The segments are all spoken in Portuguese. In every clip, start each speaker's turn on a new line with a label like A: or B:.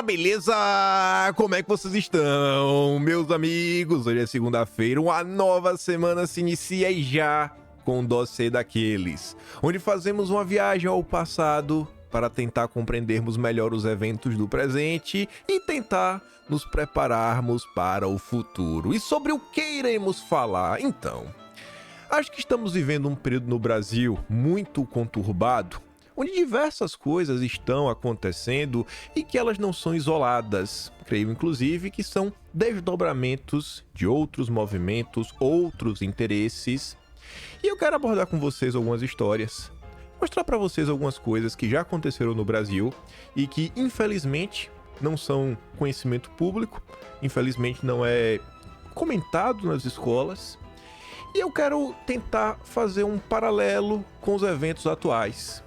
A: beleza? Como é que vocês estão, meus amigos? Hoje é segunda-feira, uma nova semana se inicia e já com um dossiê daqueles, onde fazemos uma viagem ao passado para tentar compreendermos melhor os eventos do presente e tentar nos prepararmos para o futuro. E sobre o que iremos falar? Então, acho que estamos vivendo um período no Brasil muito conturbado, onde diversas coisas estão acontecendo e que elas não são isoladas. Creio, inclusive, que são desdobramentos de outros movimentos, outros interesses. E eu quero abordar com vocês algumas histórias, mostrar para vocês algumas coisas que já aconteceram no Brasil e que, infelizmente, não são conhecimento público, infelizmente não é comentado nas escolas. E eu quero tentar fazer um paralelo com os eventos atuais.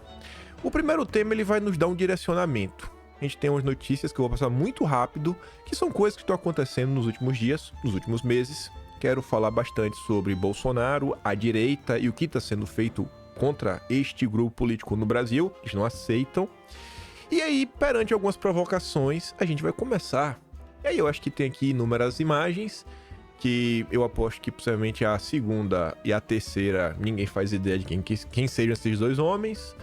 A: O primeiro tema ele vai nos dar um direcionamento. A gente tem umas notícias que eu vou passar muito rápido, que são coisas que estão acontecendo nos últimos dias, nos últimos meses. Quero falar bastante sobre Bolsonaro, a direita e o que está sendo feito contra este grupo político no Brasil. Eles não aceitam. E aí, perante algumas provocações, a gente vai começar. E aí eu acho que tem aqui inúmeras imagens, que eu aposto que possivelmente a segunda e a terceira ninguém faz ideia de quem sejam esses dois homens.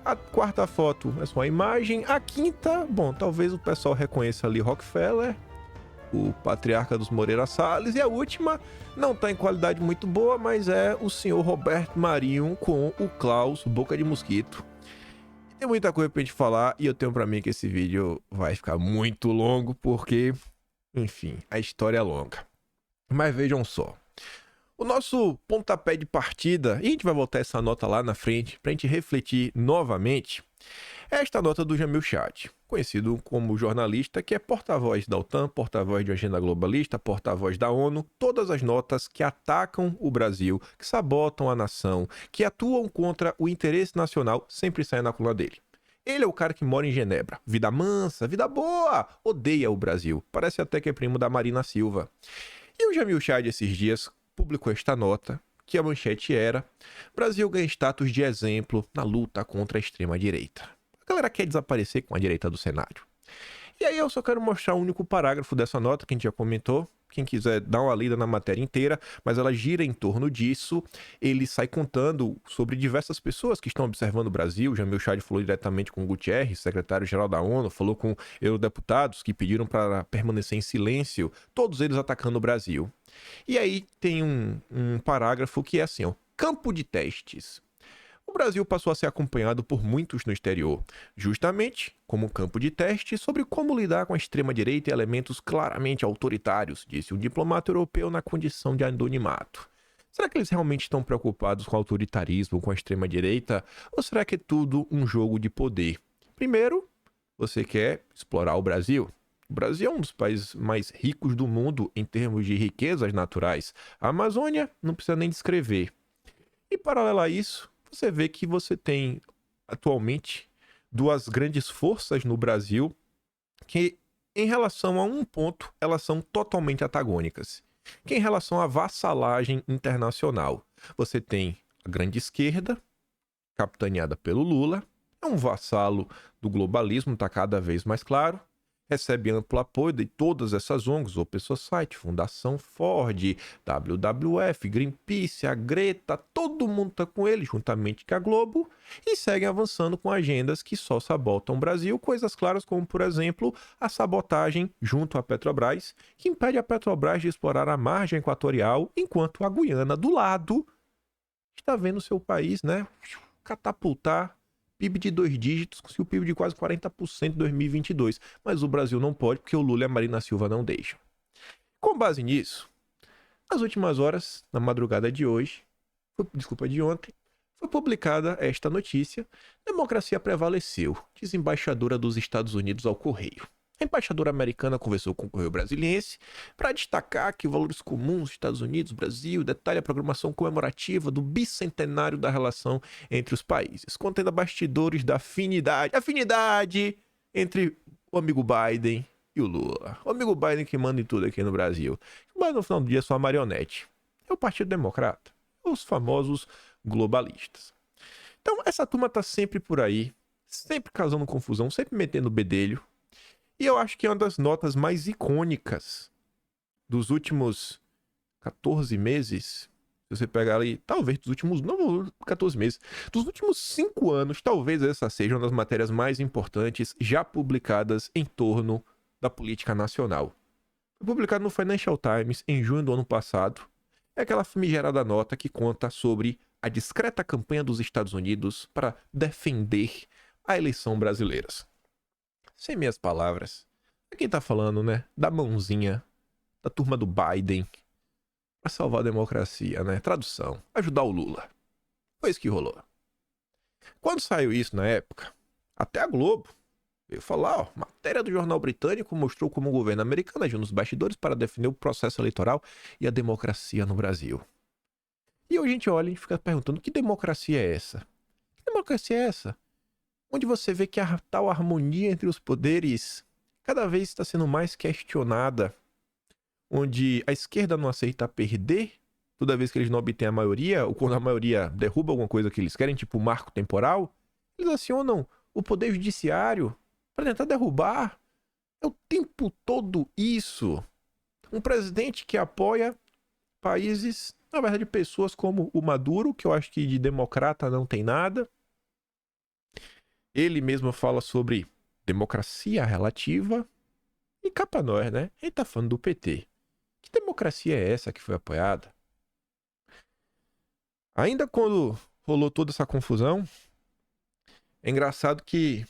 A: A quarta foto é só a imagem. A quinta, bom, talvez o pessoal reconheça ali Rockefeller, o patriarca dos Moreira Salles. E a última não tá em qualidade muito boa, mas é o senhor Roberto Marinho com o Klaus Boca de Mosquito. Tem muita coisa pra gente falar e eu tenho pra mim que esse vídeo vai ficar muito longo porque, enfim, a história é longa. Mas vejam só. O nosso pontapé de partida, e a gente vai voltar essa nota lá na frente para a gente refletir novamente, é esta nota do Jamil Chad, conhecido como jornalista que é porta-voz da OTAN, porta-voz de agenda globalista, porta-voz da ONU, todas as notas que atacam o Brasil, que sabotam a nação, que atuam contra o interesse nacional, sempre saem na coluna dele. Ele é o cara que mora em Genebra, vida mansa, vida boa, odeia o Brasil, parece até que é primo da Marina Silva. E o Jamil Chad esses dias publicou esta nota, que a manchete era: Brasil ganha status de exemplo na luta contra a extrema-direita. A galera quer desaparecer com a direita do cenário. E aí eu só quero mostrar o único parágrafo dessa nota, que a gente já comentou. Quem quiser dar uma lida na matéria inteira, mas ela gira em torno disso. Ele sai contando sobre diversas pessoas que estão observando o Brasil. Jamil Chad falou diretamente com o Guterres, secretário-geral da ONU, falou com eurodeputados que pediram para permanecer em silêncio, todos eles atacando o Brasil. E aí tem um parágrafo que é assim, ó: campo de testes. O Brasil passou a ser acompanhado por muitos no exterior, justamente como campo de teste sobre como lidar com a extrema-direita e elementos claramente autoritários, disse um diplomata europeu na condição de anonimato. Será que eles realmente estão preocupados com o autoritarismo, com a extrema-direita? Ou será que é tudo um jogo de poder? Primeiro, você quer explorar o Brasil. O Brasil é um dos países mais ricos do mundo em termos de riquezas naturais. A Amazônia não precisa nem descrever. E paralelo a isso, você vê que você tem atualmente duas grandes forças no Brasil que, em relação a um ponto, elas são totalmente antagônicas. Que em relação à vassalagem internacional, você tem a grande esquerda, capitaneada pelo Lula, é um vassalo do globalismo, está cada vez mais claro. Recebe amplo apoio de todas essas ONGs, Open Society, Fundação Ford, WWF, Greenpeace, a Greta, todo mundo está com ele, juntamente com a Globo, e seguem avançando com agendas que só sabotam o Brasil, coisas claras como, por exemplo, a sabotagem junto à Petrobras, que impede a Petrobras de explorar a margem equatorial, enquanto a Guiana, do lado, está vendo seu país, né, catapultar PIB de 2 dígitos, com o PIB de quase 40% em 2022. Mas o Brasil não pode, porque o Lula e a Marina Silva não deixam. Com base nisso, nas últimas horas, na madrugada de hoje, de ontem, foi publicada esta notícia: democracia prevaleceu, diz embaixadora dos Estados Unidos ao Correio. A embaixadora americana conversou com o Correio Brasiliense para destacar que valores comuns Estados Unidos, Brasil, detalha a programação comemorativa do bicentenário da relação entre os países, contendo bastidores da afinidade entre o amigo Biden e o Lula. O amigo Biden que manda em tudo aqui no Brasil. Mas no final do dia é só uma marionete. É o Partido Democrata, os famosos globalistas. Então essa turma tá sempre por aí, sempre causando confusão, sempre metendo bedelho. E eu acho que é uma das notas mais icônicas dos últimos 14 meses. Se você pegar ali, talvez dos últimos, não 14 meses, dos últimos 5 anos, talvez essa seja uma das matérias mais importantes já publicadas em torno da política nacional. Foi publicado no Financial Times em junho do ano passado. É aquela famigerada nota que conta sobre a discreta campanha dos Estados Unidos para defender a eleição brasileira. Sem minhas palavras, é quem tá falando, né? Da mãozinha da turma do Biden para salvar a democracia, né? Tradução, ajudar o Lula. Foi isso que rolou. Quando saiu isso na época, até a Globo veio falar, ó, matéria do jornal britânico mostrou como o governo americano agiu nos bastidores para defender o processo eleitoral e a democracia no Brasil. E hoje a gente olha e fica perguntando, que democracia é essa? Que democracia é essa? Onde você vê que a tal harmonia entre os poderes cada vez está sendo mais questionada, onde a esquerda não aceita perder toda vez que eles não obtêm a maioria, ou quando a maioria derruba alguma coisa que eles querem, tipo marco temporal, eles acionam o poder judiciário para tentar derrubar. É o tempo todo isso. Um presidente que apoia países, na verdade, pessoas como o Maduro, que eu acho que de democrata não tem nada. Ele mesmo fala sobre democracia relativa. E cá pra nós, né? Ele tá falando do PT. Que democracia é essa que foi apoiada? Ainda quando rolou toda essa confusão, é engraçado que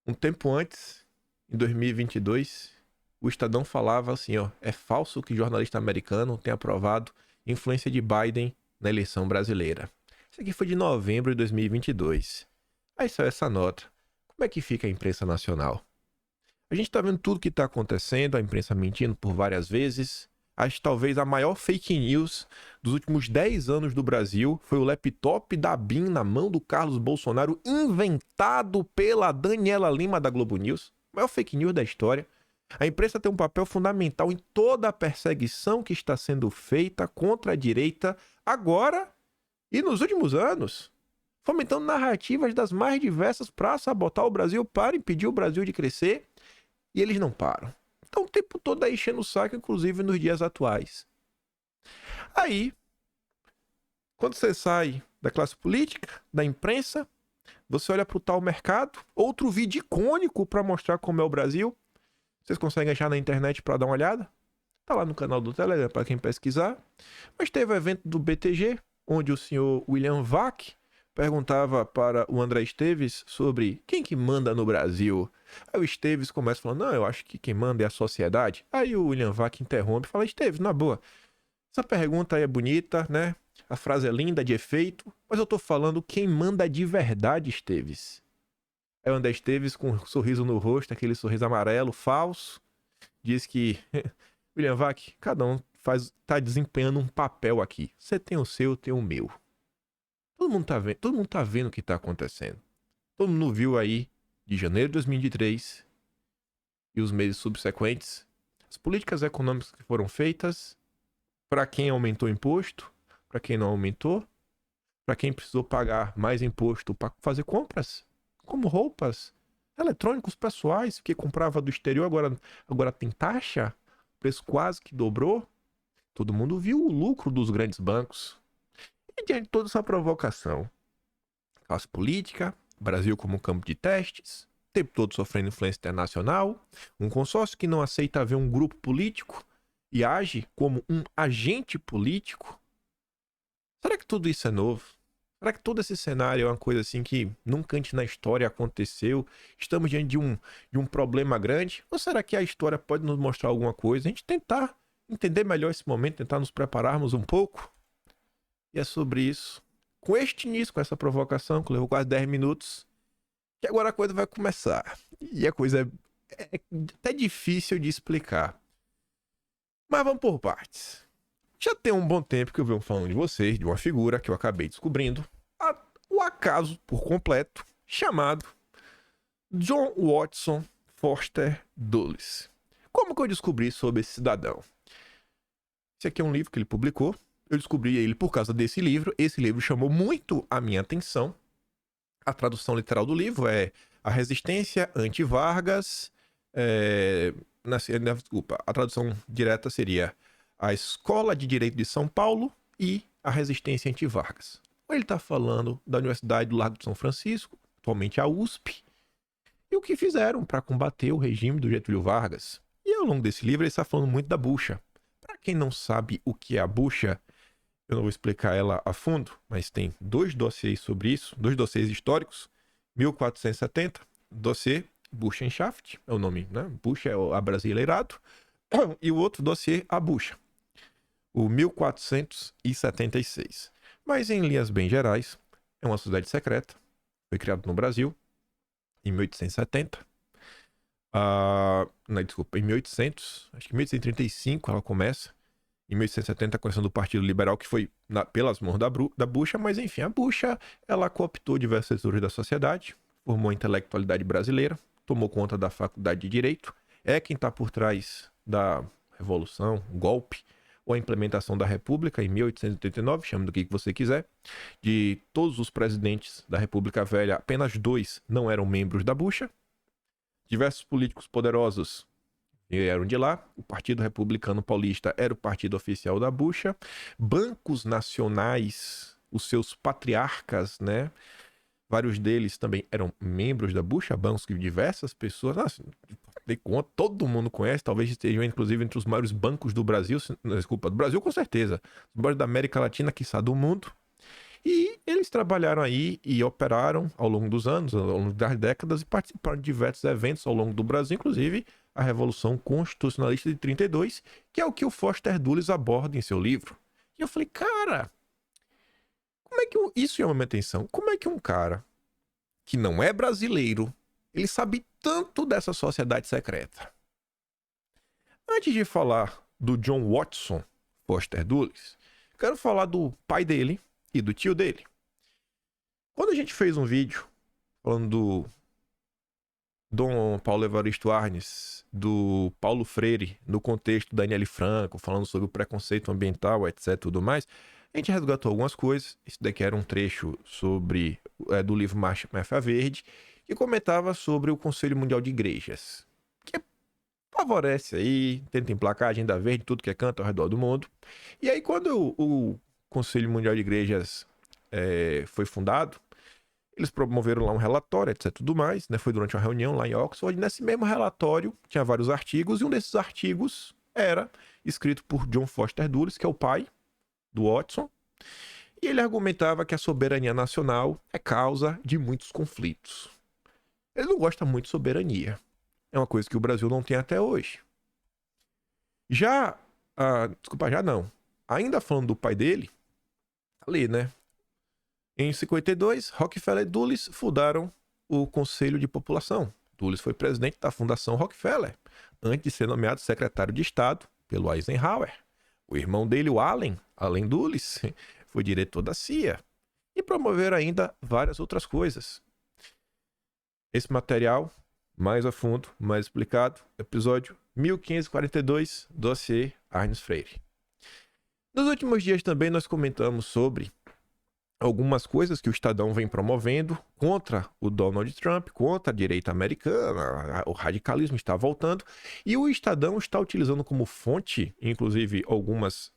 A: um tempo antes, em 2022, o Estadão falava assim, ó, é falso que jornalista americano tenha aprovado influência de Biden na eleição brasileira. Isso aqui foi de novembro de 2022. Aí saiu essa nota. Como é que fica a imprensa nacional? A gente tá vendo tudo que tá acontecendo, a imprensa mentindo por várias vezes. Acho que talvez a maior fake news dos últimos 10 anos do Brasil foi o laptop da BIM na mão do Carlos Bolsonaro, inventado pela Daniela Lima da Globo News. Maior fake news da história. A imprensa tem um papel fundamental em toda a perseguição que está sendo feita contra a direita agora e nos últimos anos, fomentando narrativas das mais diversas para sabotar o Brasil, para impedir o Brasil de crescer, e eles não param. Então o tempo todo aí enchendo o saco, inclusive nos dias atuais. Aí, quando você sai da classe política, da imprensa, você olha para o tal mercado, outro vídeo icônico para mostrar como é o Brasil. Vocês conseguem achar na internet para dar uma olhada? Tá lá no canal do Telegram para quem pesquisar. Mas teve o evento do BTG, onde o senhor William Vac perguntava para o André Esteves sobre quem que manda no Brasil. Aí o Esteves começa falando, não, eu acho que quem manda é a sociedade. Aí o William Vac interrompe e fala, Esteves, na boa, essa pergunta aí é bonita, né? A frase é linda, de efeito, mas eu tô falando quem manda de verdade, Esteves. Aí o André Esteves, com um sorriso no rosto, aquele sorriso amarelo, falso, diz que, William Vac, cada um tá desempenhando um papel aqui. Você tem o seu, eu tenho o meu. Todo mundo tá vendo o que tá acontecendo. Todo mundo viu aí, de janeiro de 2023 e os meses subsequentes, as políticas econômicas que foram feitas para quem aumentou imposto, para quem não aumentou, para quem precisou pagar mais imposto para fazer compras, como roupas, eletrônicos pessoais, que comprava do exterior, agora tem taxa, o preço quase que dobrou. Todo mundo viu o lucro dos grandes bancos. E diante de toda essa provocação, classe política, Brasil como campo de testes, o tempo todo sofrendo influência internacional, um consórcio que não aceita ver um grupo político e age como um agente político. Será que tudo isso é novo? Será que todo esse cenário é uma coisa assim que nunca antes na história aconteceu? Estamos diante de um problema grande? Ou será que a história pode nos mostrar alguma coisa? A gente tentar entender melhor esse momento, tentar nos prepararmos um pouco? E é sobre isso. Com este início, com essa provocação, que levou quase 10 minutos, que agora a coisa vai começar. E a coisa é até difícil de explicar. Mas vamos por partes. Já tem um bom tempo que eu venho falando de vocês, de uma figura que eu acabei descobrindo, o acaso por completo, chamado John Watson Foster Dulles. Como que eu descobri sobre esse cidadão? Esse aqui é um livro que ele publicou. Eu descobri ele por causa desse livro. Esse livro chamou muito a minha atenção. A tradução literal do livro é A resistência anti-Vargas, desculpa, a tradução direta seria a Escola de Direito de São Paulo e a resistência anti-Vargas. Ele está falando da Universidade do Largo de São Francisco, atualmente a USP, e o que fizeram para combater o regime do Getúlio Vargas. E ao longo desse livro ele está falando muito da bucha. Para quem não sabe o que é a bucha, eu não vou explicar ela a fundo, mas tem 2 dossiês sobre isso, 2 dossiês históricos. 1470, dossiê Buchenschaft, é o nome, né? Bucha é o abrasileirado. E o outro dossiê, a bucha, o 1476. Mas em linhas bem gerais, é uma sociedade secreta, foi criado no Brasil em 1870. Não, desculpa, em 1800, acho que em 1835 ela começa. Em 1870, começando o Partido Liberal, que foi pelas mãos da bucha, mas enfim, a bucha, ela cooptou diversos setores da sociedade, formou a intelectualidade brasileira, tomou conta da faculdade de Direito, é quem está por trás da Revolução, golpe, ou a implementação da República em 1889, chame do que você quiser. De todos os presidentes da República Velha, apenas 2 não eram membros da bucha. Diversos políticos poderosos eram de lá. O Partido Republicano Paulista era o partido oficial da bucha. Bancos nacionais, os seus patriarcas, né? Vários deles também eram membros da bucha, bancos que diversas pessoas, dei conta, todo mundo conhece, talvez estejam inclusive entre os maiores bancos do Brasil, desculpa, do Brasil com certeza, os maiores da América Latina, quiçá do mundo. E eles trabalharam aí e operaram ao longo dos anos, ao longo das décadas, e participaram de diversos eventos ao longo do Brasil, inclusive a Revolução Constitucionalista de 32, que é o que o Foster Dulles aborda em seu livro. E eu falei, cara, como é que isso chama minha atenção? Como é que um cara que não é brasileiro, ele sabe tanto dessa sociedade secreta? Antes de falar do John Watson Foster Dulles, quero falar do pai dele e do tio dele. Quando a gente fez um vídeo falando do Dom Paulo Evaristo Arnes, do Paulo Freire, no contexto da Aniele Franco, falando sobre o preconceito ambiental, etc, tudo mais, a gente resgatou algumas coisas. Esse daqui era um trecho sobre do livro Máfia Verde, que comentava sobre o Conselho Mundial de Igrejas, que favorece aí, tenta emplacar a agenda verde, tudo que é canto ao redor do mundo. E aí, quando o Conselho Mundial de Igrejas foi fundado, eles promoveram lá um relatório, etc, tudo mais, né? Foi durante uma reunião lá em Oxford. Nesse mesmo relatório tinha vários artigos, e um desses artigos era escrito por John Foster Dulles, que é o pai do Watson, e ele argumentava que a soberania nacional é causa de muitos conflitos. Ele não gosta muito de soberania. É uma coisa que o Brasil não tem até hoje. Ainda falando do pai dele, ali, né? Em 52, Rockefeller e Dulles fundaram o Conselho de População. Dulles foi presidente da Fundação Rockefeller, antes de ser nomeado secretário de Estado pelo Eisenhower. O irmão dele, o Allen Dulles, foi diretor da CIA. E promoveram ainda várias outras coisas. Esse material, mais a fundo, mais explicado, episódio 1542, dossiê Arnes Freire. Nos últimos dias também nós comentamos sobre algumas coisas que o Estadão vem promovendo contra o Donald Trump, contra a direita americana, o radicalismo está voltando, e o Estadão está utilizando como fonte, inclusive algumas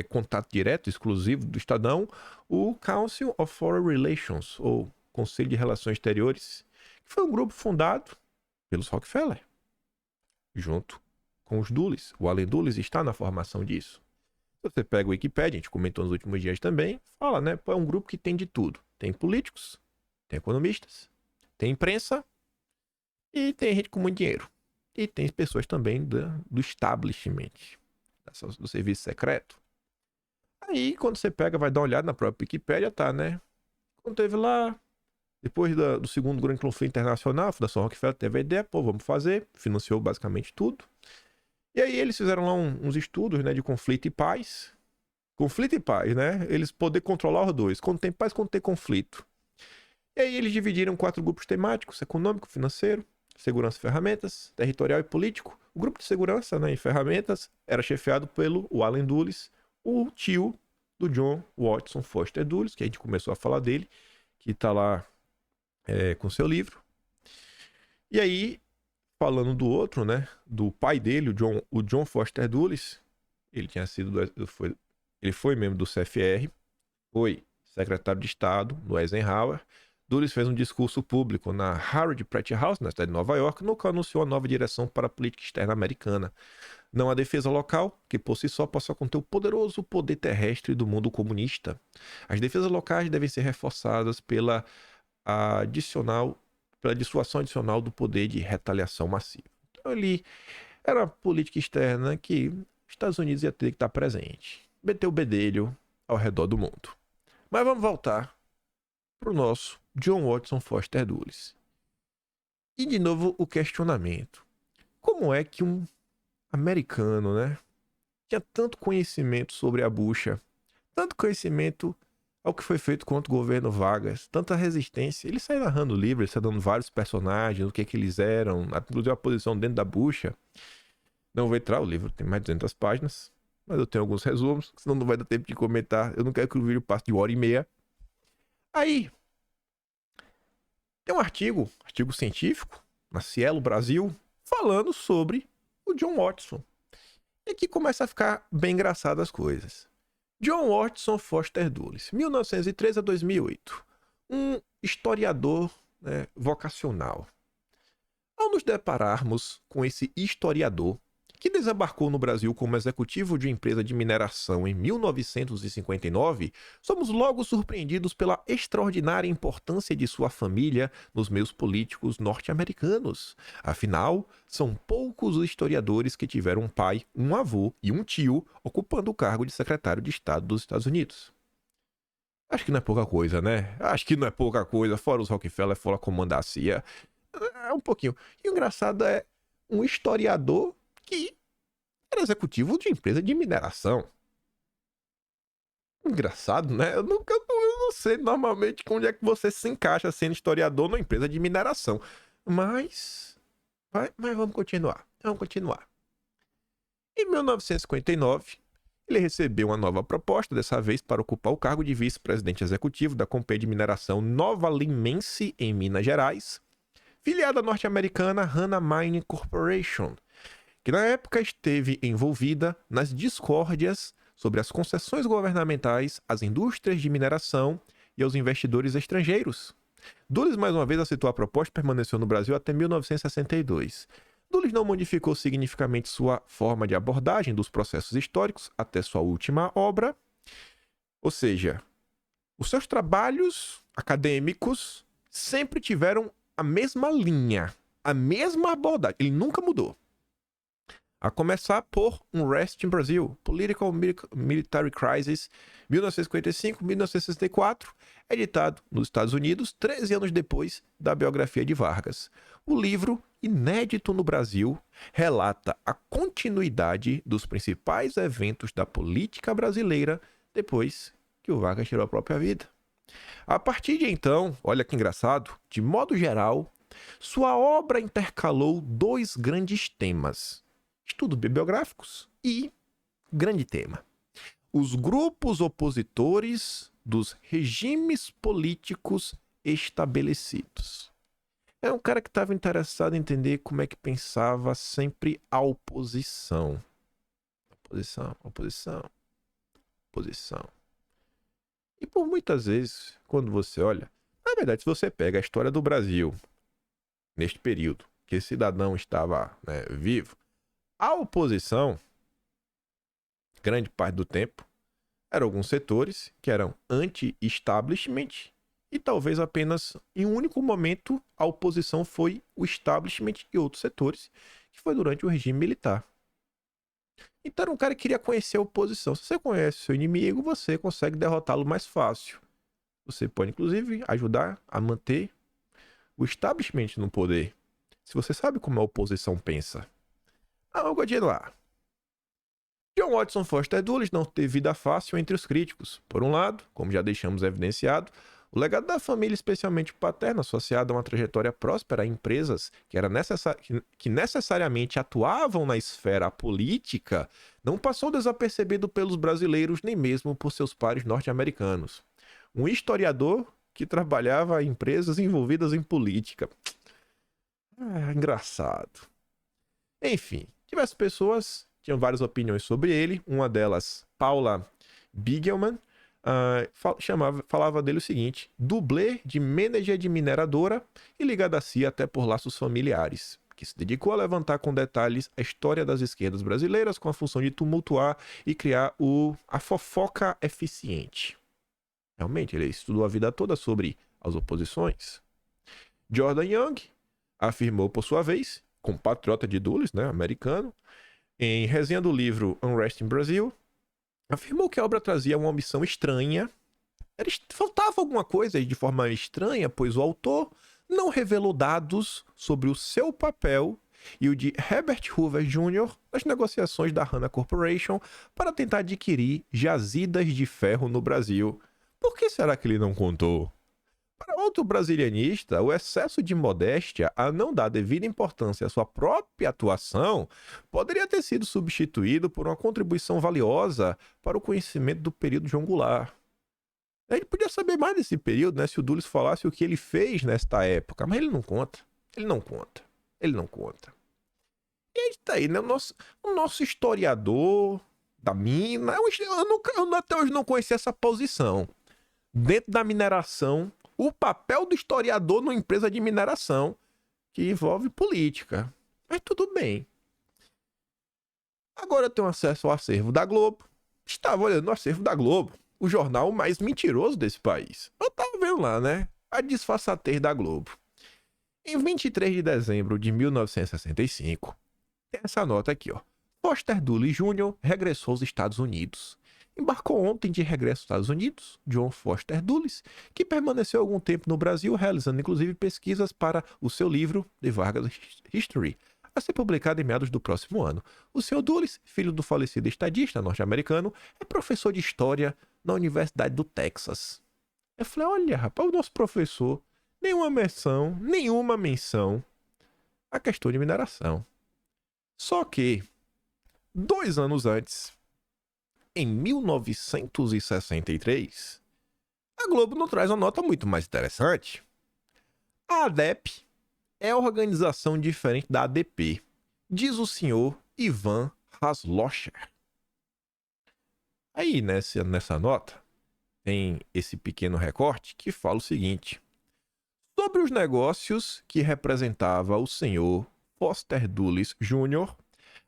A: contato direto, exclusivo do Estadão, o Council of Foreign Relations, ou Conselho de Relações Exteriores, que foi um grupo fundado pelos Rockefeller, junto com os Dulles. O Allen Dulles está na formação disso. Você pega o Wikipedia, a gente comentou nos últimos dias também, fala, né? É um grupo que tem de tudo. Tem políticos, tem economistas, tem imprensa e tem gente com muito dinheiro. E tem pessoas também do establishment, do serviço secreto. Aí, quando você pega, vai dar uma olhada na própria Wikipedia, tá, né? Quando teve lá, depois do segundo grande conflito internacional, a Fundação Rockefeller teve a ideia, vamos fazer, financiou basicamente tudo. E aí eles fizeram lá uns estudos, né, de conflito e paz. Conflito e paz, né? Eles poder controlar os dois. Quando tem paz, quando tem conflito. E aí eles dividiram 4 grupos temáticos: econômico, financeiro, segurança e ferramentas, territorial e político. O grupo de segurança, né, e ferramentas era chefiado pelo Allen Dulles, o tio do John Watson Foster Dulles, que a gente começou a falar dele, que está lá com seu livro. E aí, falando do outro, né? Do pai dele, o John Foster Dulles, ele tinha sido. Ele foi membro do CFR, foi secretário de Estado no Eisenhower. Dulles fez um discurso público na Harvard Pratt House, na cidade de Nova York, no qual anunciou a nova direção para a política externa americana. Não a defesa local, que por si só possa conter o poderoso poder terrestre do mundo comunista. As defesas locais devem ser reforçadas pela dissuasão adicional do poder de retaliação massiva. Então, ele era uma política externa que os Estados Unidos ia ter que estar presente. Meteu o bedelho ao redor do mundo. Mas vamos voltar para o nosso John Watson Foster Dulles. E de novo o questionamento. Como é que um americano, né, tinha tanto conhecimento sobre a bucha, tanto conhecimento ao que foi feito contra o governo Vargas, tanta resistência? Ele sai narrando livro, ele sai dando vários personagens, o que eles eram, inclusive a posição dentro da bucha. Não vou entrar, o livro tem mais de 200 páginas, mas eu tenho alguns resumos, senão não vai dar tempo de comentar. Eu não quero que o vídeo passe de 1h30. Aí, tem um artigo científico, na Cielo Brasil, falando sobre o John Watson. E aqui começa a ficar bem engraçado as coisas. John Watson Foster Dulles, 1903 a 2008. Um historiador, né, vocacional. Ao nos depararmos com esse historiador, que desembarcou no Brasil como executivo de uma empresa de mineração em 1959, somos logo surpreendidos pela extraordinária importância de sua família nos meios políticos norte-americanos. Afinal, são poucos os historiadores que tiveram um pai, um avô e um tio ocupando o cargo de secretário de Estado dos Estados Unidos. Acho que não é pouca coisa, né? Acho que não é pouca coisa, fora os Rockefeller, fora a comandar a CIA. É um pouquinho. E o engraçado é um historiador que era executivo de empresa de mineração. Engraçado, né? Eu não sei normalmente onde é que você se encaixa sendo historiador numa empresa de mineração. Mas vamos continuar. Em 1959, ele recebeu uma nova proposta, dessa vez para ocupar o cargo de vice-presidente executivo da Companhia de Mineração Nova Limense, em Minas Gerais, filiada norte-americana Hana Mining Corporation, que na época esteve envolvida nas discórdias sobre as concessões governamentais às indústrias de mineração e aos investidores estrangeiros. Dulles mais uma vez aceitou a proposta e permaneceu no Brasil até 1962. Dulles não modificou significativamente sua forma de abordagem dos processos históricos até sua última obra, ou seja, os seus trabalhos acadêmicos sempre tiveram a mesma linha, a mesma abordagem, ele nunca mudou. A começar por Unrest in Brazil, Political Military Crisis, 1955-1964, editado nos Estados Unidos, 13 anos depois da biografia de Vargas. O livro, inédito no Brasil, relata a continuidade dos principais eventos da política brasileira depois que o Vargas tirou a própria vida. A partir de então, olha que engraçado, de modo geral, sua obra intercalou dois grandes temas: estudos bibliográficos e grande tema: os grupos opositores dos regimes políticos estabelecidos. É um cara que estava interessado em entender como é que pensava sempre a oposição. Oposição. E por muitas vezes, quando você olha, na verdade, se você pega a história do Brasil, neste período, que esse cidadão estava, né, vivo, a oposição, grande parte do tempo, eram alguns setores que eram anti-establishment e talvez apenas em um único momento a oposição foi o establishment e outros setores, que foi durante o regime militar. Então era um cara que queria conhecer a oposição. Se você conhece o seu inimigo, você consegue derrotá-lo mais fácil. Você pode, inclusive, ajudar a manter o establishment no poder, se você sabe como a oposição pensa. Vamos continuar. John Watson Foster Dulles não teve vida fácil entre os críticos. Por um lado, como já deixamos evidenciado, o legado da família, especialmente paterna, associado a uma trajetória próspera a empresas que necessariamente atuavam na esfera política, não passou desapercebido pelos brasileiros nem mesmo por seus pares norte-americanos. Um historiador que trabalhava em empresas envolvidas em política. Engraçado. Enfim, diversas pessoas tinham várias opiniões sobre ele. Uma delas, Paula Bigelman, falava dele o seguinte: dublê de manager de mineradora e ligado a si até por laços familiares, que se dedicou a levantar com detalhes a história das esquerdas brasileiras com a função de tumultuar e criar a fofoca eficiente. Realmente, ele estudou a vida toda sobre as oposições. Jordan Young afirmou, por sua vez, compatriota de Dulles, né, americano, em resenha do livro Unrest in Brazil, afirmou que a obra trazia uma ambição estranha. Faltava alguma coisa de forma estranha, pois o autor não revelou dados sobre o seu papel e o de Herbert Hoover Jr. nas negociações da Hanna Corporation para tentar adquirir jazidas de ferro no Brasil. Por que será que ele não contou? Para outro brasilianista, o excesso de modéstia a não dar devida importância à sua própria atuação poderia ter sido substituído por uma contribuição valiosa para o conhecimento do período João Goulart. Ele podia saber mais desse período, né, se o Dulles falasse o que ele fez nesta época, mas ele não conta. Ele não conta. Ele não conta. E aí está aí, né, o nosso historiador da mina. Eu até hoje não conhecia essa posição. Dentro da mineração, o papel do historiador numa empresa de mineração que envolve política. Mas tudo bem. Agora eu tenho acesso ao acervo da Globo. Estava olhando no acervo da Globo, o jornal mais mentiroso desse país. Eu estava vendo lá, né? A disfarçatez da Globo. Em 23 de dezembro de 1965, tem essa nota aqui, ó. Foster Dulles Jr. regressou aos Estados Unidos. Embarcou ontem de regresso aos Estados Unidos, John Foster Dulles, que permaneceu algum tempo no Brasil, realizando inclusive pesquisas para o seu livro The Vargas History, a ser publicado em meados do próximo ano. O Sr. Dulles, filho do falecido estadista norte-americano, é professor de História na Universidade do Texas. Eu falei, olha, rapaz, o nosso professor, nenhuma menção à questão de mineração. Só que, 2 anos antes, em 1963, a Globo nos traz uma nota muito mais interessante. A ADEP é organização diferente da ADP, diz o senhor Ivan Haslocher. Aí, nessa nota, tem esse pequeno recorte que fala o seguinte: sobre os negócios que representava o senhor Foster Dulles Jr.,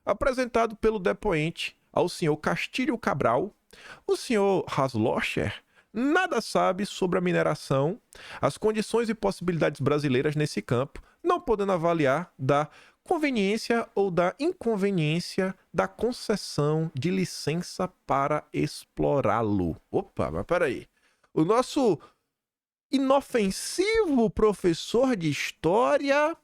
A: apresentado pelo depoente ao senhor Castilho Cabral, o senhor Haslocher nada sabe sobre a mineração, as condições e possibilidades brasileiras nesse campo, não podendo avaliar da conveniência ou da inconveniência da concessão de licença para explorá-lo. Opa, mas peraí. O nosso inofensivo professor de história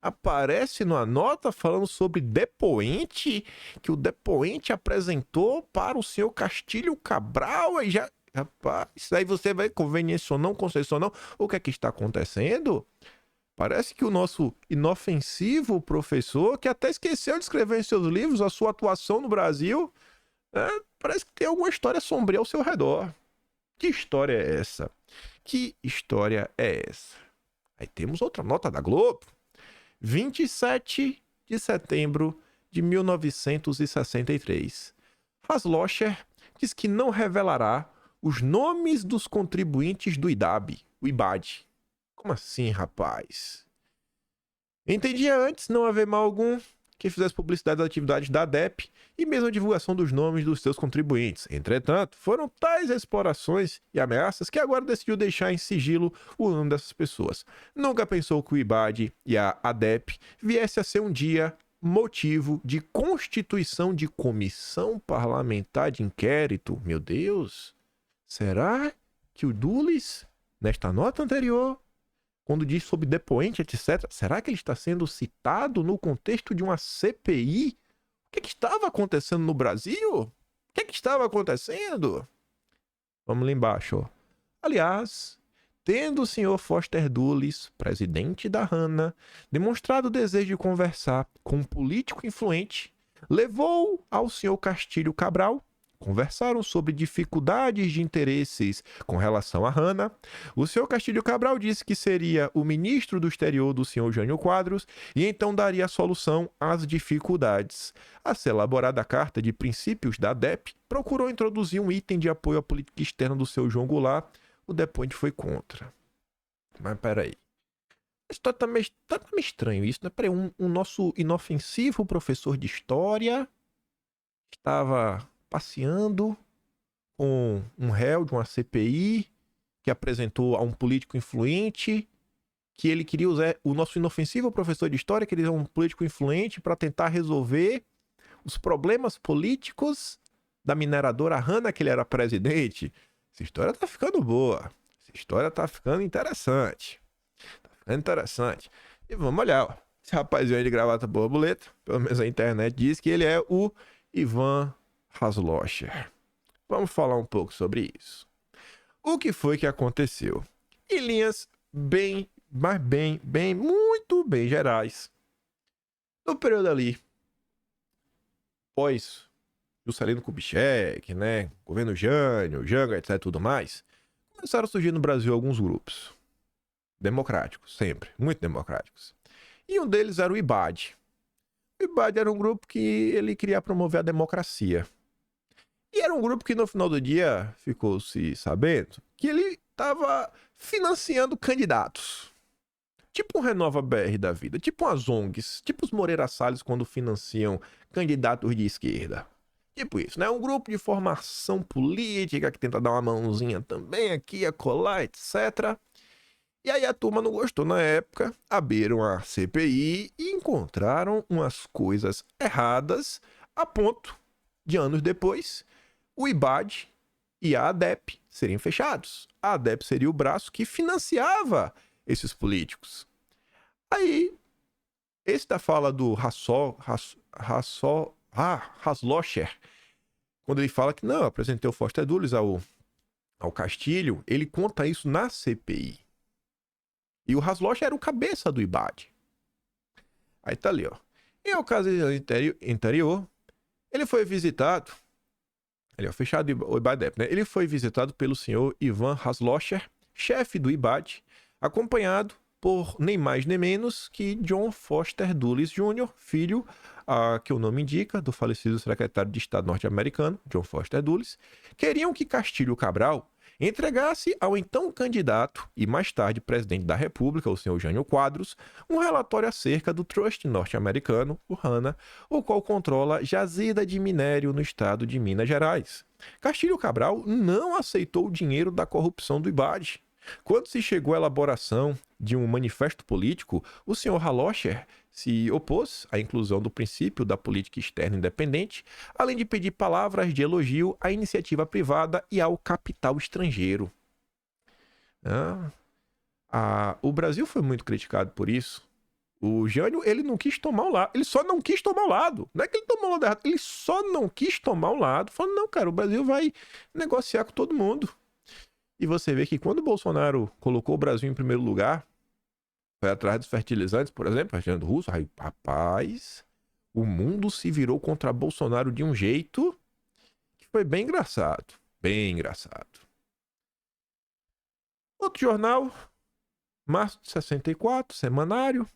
A: aparece numa nota falando sobre depoente, que o depoente apresentou para o senhor Castilho Cabral, e já... Rapaz, isso aí você vai conveniência ou não, concessão ou não, o que é que está acontecendo? Parece que o nosso inofensivo professor, que até esqueceu de escrever em seus livros a sua atuação no Brasil, parece que tem alguma história sombria ao seu redor. Que história é essa? Que história é essa? Aí temos outra nota da Globo. 27 de setembro de 1963. Haslocher diz que não revelará os nomes dos contribuintes do IDAB, o IBAD. Como assim, rapaz? Entendia antes não haver mal algum que fizesse publicidade das atividades da ADEP e mesmo a divulgação dos nomes dos seus contribuintes. Entretanto, foram tais explorações e ameaças que agora decidiu deixar em sigilo o nome dessas pessoas. Nunca pensou que o IBAD e a ADEP viesse a ser um dia motivo de constituição de comissão parlamentar de inquérito. Meu Deus! Será que o Dulles, nesta nota anterior, quando diz sobre depoente, etc., será que ele está sendo citado no contexto de uma CPI? O que estava acontecendo no Brasil? O que estava acontecendo? Vamos lá embaixo. Ó. Aliás, tendo o senhor Foster Dulles, presidente da Hanna, demonstrado o desejo de conversar com um político influente, levou ao senhor Castilho Cabral, conversaram sobre dificuldades de interesses com relação a Hanna. O senhor Castilho Cabral disse que seria o ministro do exterior do senhor Jânio Quadros e então daria a solução às dificuldades. A ser elaborada a Carta de Princípios da ADEP procurou introduzir um item de apoio à política externa do seu João Goulart. O depoente foi contra. Mas peraí. Tá meio estranho isso, né? Peraí, um nosso inofensivo professor de história estava passeando com um réu de uma CPI que apresentou a um político influente, que ele queria usar o nosso inofensivo professor de história, que ele é um político influente para tentar resolver os problemas políticos da mineradora Hanna, que ele era presidente. Essa história tá ficando boa. Essa história tá ficando interessante. E vamos olhar, ó. Esse rapazinho aí de gravata borboleta, pelo menos a internet diz que ele é o Ivan Haslocher. Vamos falar um pouco sobre isso. O que foi que aconteceu? Em linhas muito bem gerais. No período ali, pós Juscelino Kubitschek, né, governo Jânio, Jango, etc, tudo mais, começaram a surgir no Brasil alguns grupos democráticos, sempre, muito democráticos. E um deles era o IBAD. O IBAD era um grupo que ele queria promover a democracia. E era um grupo que no final do dia ficou se sabendo que ele estava financiando candidatos. Tipo um Renova BR da vida, tipo umas ONGs, tipo os Moreira Salles quando financiam candidatos de esquerda. Tipo isso, né? Um grupo de formação política que tenta dar uma mãozinha também aqui, acolá, etc. E aí a turma não gostou na época, abriram a CPI e encontraram umas coisas erradas a ponto de anos depois o IBAD e a ADEP serem fechados. A ADEP seria o braço que financiava esses políticos. Aí, esse da fala do Haslocher, quando ele fala que não, apresentei o Foster Dulles ao Castilho, ele conta isso na CPI. E o Haslocher era o cabeça do IBAD. Aí tá ali, ó. Em ocasião anterior, ele foi visitado. Ali, ó, fechado o IBADEP, né? Ele foi visitado pelo senhor Ivan Haslocher, chefe do IBAD, acompanhado por nem mais nem menos que John Foster Dulles Jr., filho, que o nome indica, do falecido secretário de Estado norte-americano, John Foster Dulles. Queriam que Castilho Cabral entregasse ao então candidato e mais tarde presidente da República, o senhor Jânio Quadros, um relatório acerca do trust norte-americano, o Hanna, o qual controla jazida de minério no estado de Minas Gerais. Castilho Cabral não aceitou o dinheiro da corrupção do IBAD. Quando se chegou à elaboração de um manifesto político, o senhor Haslocher se opôs à inclusão do princípio da política externa independente, além de pedir palavras de elogio à iniciativa privada e ao capital estrangeiro. O Brasil foi muito criticado por isso. O Jânio, ele não quis tomar o lado. Ele só não quis tomar o lado. Não é que ele tomou o lado errado. Ele só não quis tomar o lado. Falando, não, cara, o Brasil vai negociar com todo mundo. E você vê que quando o Bolsonaro colocou o Brasil em primeiro lugar, foi atrás dos fertilizantes, por exemplo, fertilizante russo, aí, rapaz, o mundo se virou contra Bolsonaro de um jeito que foi bem engraçado. Bem engraçado. Outro jornal, março de 64, semanário.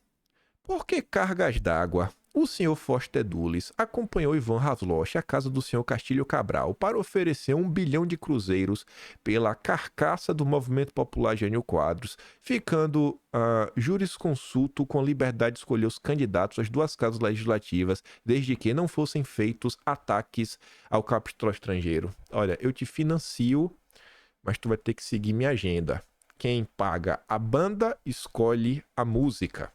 A: Por que cargas d'água? O senhor Foster Dulles acompanhou Ivan Haslocher à casa do senhor Castilho Cabral para oferecer 1 bilhão de cruzeiros pela carcaça do movimento popular Jânio Quadros, ficando jurisconsulto com liberdade de escolher os candidatos às duas casas legislativas, desde que não fossem feitos ataques ao capital estrangeiro. Olha, eu te financio, mas tu vai ter que seguir minha agenda. Quem paga a banda, escolhe a música.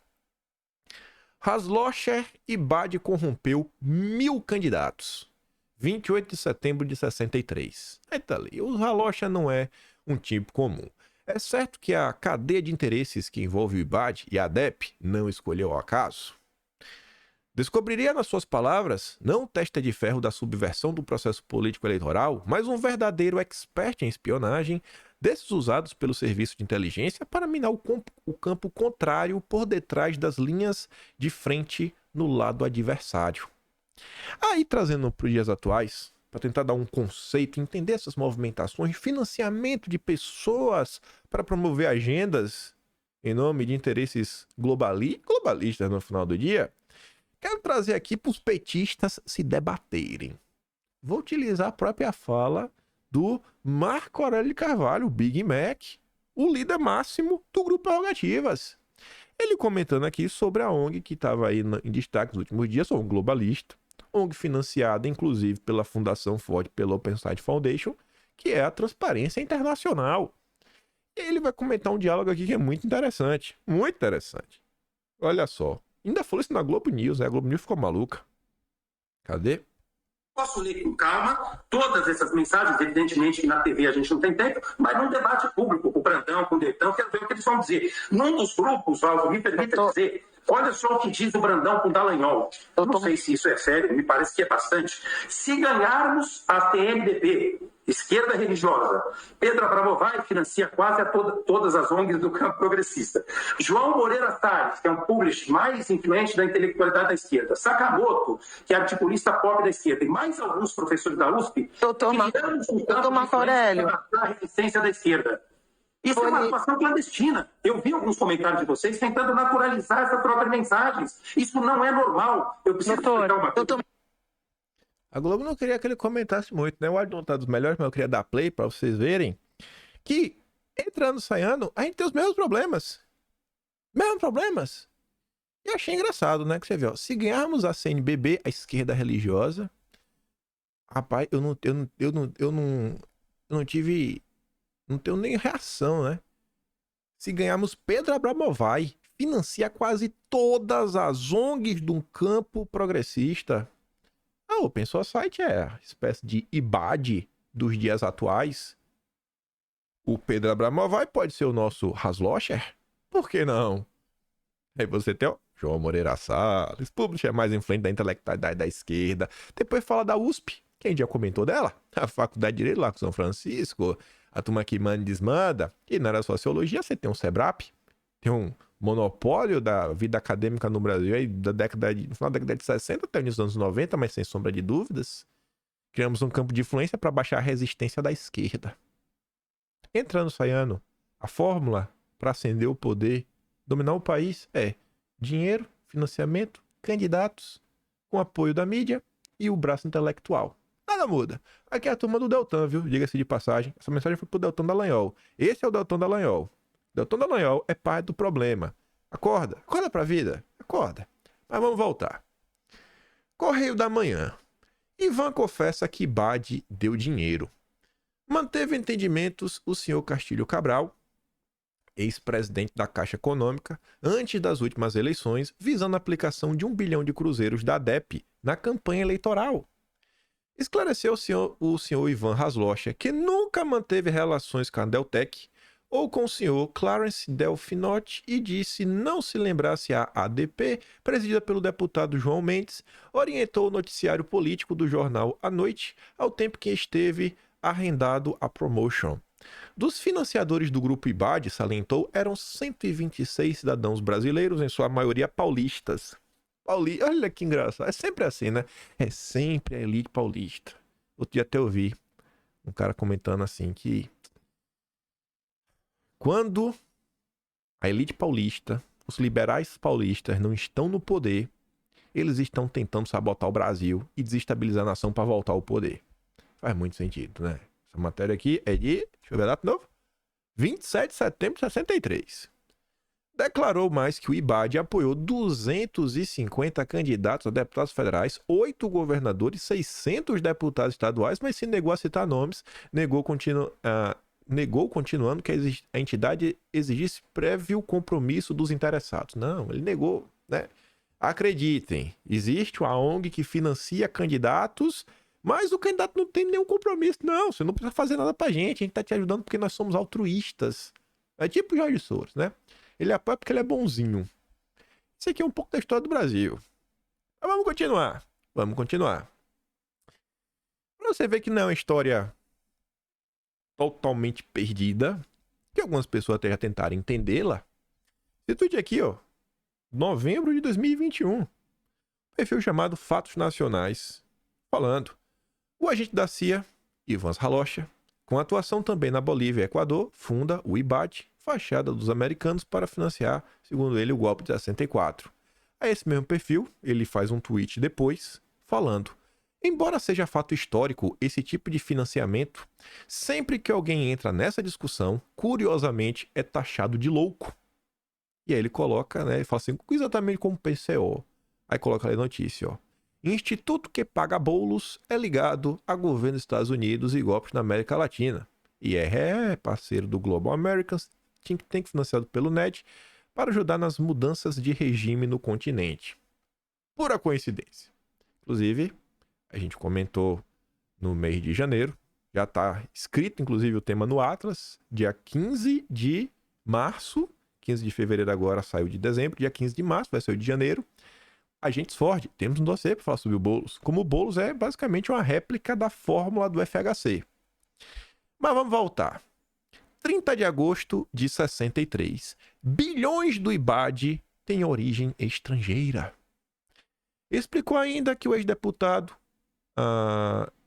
A: Haslocher e IBAD corrompeu 1.000 candidatos. 28 de setembro de 63. Aí tá ali. O Haslocher não é um tipo comum. É certo que a cadeia de interesses que envolve o IBAD e a ADEP não escolheu ao acaso. Descobriria nas suas palavras, não o testa de ferro da subversão do processo político eleitoral, mas um verdadeiro expert em espionagem, desses usados pelo serviço de inteligência para minar o campo contrário por detrás das linhas de frente no lado adversário. Aí, trazendo para os dias atuais, para tentar dar um conceito, entender essas movimentações, financiamento de pessoas para promover agendas em nome de interesses globalistas no final do dia, quero trazer aqui para os petistas se debaterem. Vou utilizar a própria fala do Marco Aurélio de Carvalho, o Big Mac, o líder máximo do Grupo Prerrogativas. Ele comentando aqui sobre a ONG que estava aí em destaque nos últimos dias, um globalista, ONG financiada inclusive pela Fundação Ford, pela Open Science Foundation, que é a Transparência Internacional. E ele vai comentar um diálogo aqui que é muito interessante. Muito interessante. Olha só. Ainda falou isso na Globo News, né? A Globo News ficou maluca. Cadê?
B: Posso ler com calma todas essas mensagens, evidentemente que na TV a gente não tem tempo, mas num debate público, com o Brandão, com o Deltan, quero ver o que eles vão dizer. Num dos grupos, Alvo, me permita dizer, olha só o que diz o Brandão com o Dallagnol. Eu não sei se isso é sério, me parece que é bastante. Se ganharmos a TMDB, esquerda religiosa, Pedro Abramovay financia quase todas as ONGs do campo progressista. João Moreira Salles, que é um publisher mais influente da intelectualidade da esquerda. Sakamoto, que é articulista pop da esquerda. E mais alguns professores da USP.
C: Doutor Marco Aurélio.
B: A resistência da esquerda. Isso é uma situação clandestina. Eu vi alguns comentários de vocês tentando naturalizar essa troca de mensagens. Isso não é normal. Eu preciso explicar uma coisa.
A: A Globo não queria que ele comentasse muito, né? O áudio não tá dos melhores, mas eu queria dar play para vocês verem que, entrando e saindo, a gente tem os mesmos problemas. Mesmos problemas. E achei engraçado, né? Que você vê, ó. Se ganharmos a CNBB, a esquerda religiosa, rapaz, eu não tive... Não tenho nem reação, né? Se ganharmos Pedro Abramovay, financia quase todas as ONGs de um campo progressista. A Open Society é a espécie de IBAD dos dias atuais. O Pedro Abramovay pode ser o nosso Haslocher? Por que não? Aí você tem o João Moreira Salles, publisher mais influente da intelectualidade da esquerda. Depois fala da USP, quem já comentou dela? A Faculdade de Direito lá com São Francisco, a turma que manda e desmanda. E na área de sociologia você tem um SEBRAP, tem um monopólio da vida acadêmica no Brasil aí no final da década de 60 até os anos 90, mas sem sombra de dúvidas. Criamos um campo de influência para baixar a resistência da esquerda. Entrando, saindo, a fórmula para ascender o poder, dominar o país é dinheiro, financiamento, candidatos, com apoio da mídia e o braço intelectual. Nada muda. Aqui é a turma do Deltan, viu? Diga-se de passagem. Essa mensagem foi pro Deltan Dallagnol. Esse é o Deltan Dallagnol. Deltan Dallagnol é parte do problema. Acorda. Acorda pra vida. Acorda. Mas vamos voltar. Correio da Manhã. Ivan confessa que Bade deu dinheiro. Manteve entendimentos o senhor Castilho Cabral, ex-presidente da Caixa Econômica, antes das últimas eleições, visando a aplicação de 1 bilhão de cruzeiros da ADEP na campanha eleitoral. Esclareceu o senhor Ivan Haslocher que nunca manteve relações com a Deltec ou com o senhor Clarence Delfinotti e disse não se lembrar se a ADP, presidida pelo deputado João Mendes, orientou o noticiário político do jornal à noite, ao tempo que esteve arrendado a Promotion. Dos financiadores do grupo IBAD, salientou, eram 126 cidadãos brasileiros, em sua maioria paulistas. Olha que engraçado. É sempre assim, né? É sempre a elite paulista. Outro dia até ouvi um cara comentando assim que quando a elite paulista, os liberais paulistas não estão no poder, eles estão tentando sabotar o Brasil e desestabilizar a nação para voltar ao poder. Faz muito sentido, né? Essa matéria aqui é de, deixa eu ver a data de novo, 27 de setembro de 63. Declarou mais que o IBAD apoiou 250 candidatos a deputados federais, 8 governadores, 600 deputados estaduais, mas se negou a citar nomes, negou continuando que a entidade exigisse prévio compromisso dos interessados. Não, ele negou, né? Acreditem, existe uma ONG que financia candidatos, mas o candidato não tem nenhum compromisso. Não, você não precisa fazer nada pra gente, a gente tá te ajudando porque nós somos altruístas. É tipo o Jorge Soros, né? Ele apoia porque ele é bonzinho. Isso aqui é um pouco da história do Brasil. Mas vamos continuar. Vamos continuar. Pra você ver que não é uma história totalmente perdida, que algumas pessoas até já tentaram entendê-la. Esse tweet aqui, ó. Novembro de 2021. Perfil chamado Fatos Nacionais. Falando. O agente da CIA, Ivans Halocha, com atuação também na Bolívia e Equador, funda o IBAD, fachada dos americanos para financiar, segundo ele, o golpe de 64. A esse mesmo perfil, ele faz um tweet depois, falando: embora seja fato histórico esse tipo de financiamento, sempre que alguém entra nessa discussão, curiosamente é taxado de louco. E aí ele coloca, né, ele fala assim, exatamente como PCO. Aí coloca ali a notícia, ó. Instituto que paga bolos é ligado a governo dos Estados Unidos e golpes na América Latina. IRE é parceiro do Global Americans, think tank financiado pelo NED, para ajudar nas mudanças de regime no continente. Pura coincidência. Inclusive, a gente comentou no mês de janeiro, já está escrito inclusive o tema no Atlas, dia 15 de março, 15 de fevereiro agora saiu de dezembro, dia 15 de março vai sair de janeiro, agentes Ford, temos um dossiê para falar sobre o Boulos, como o Boulos é basicamente uma réplica da fórmula do FHC. Mas vamos voltar. 30 de agosto de 63, bilhões do IBAD têm origem estrangeira. Explicou ainda que o ex-deputado,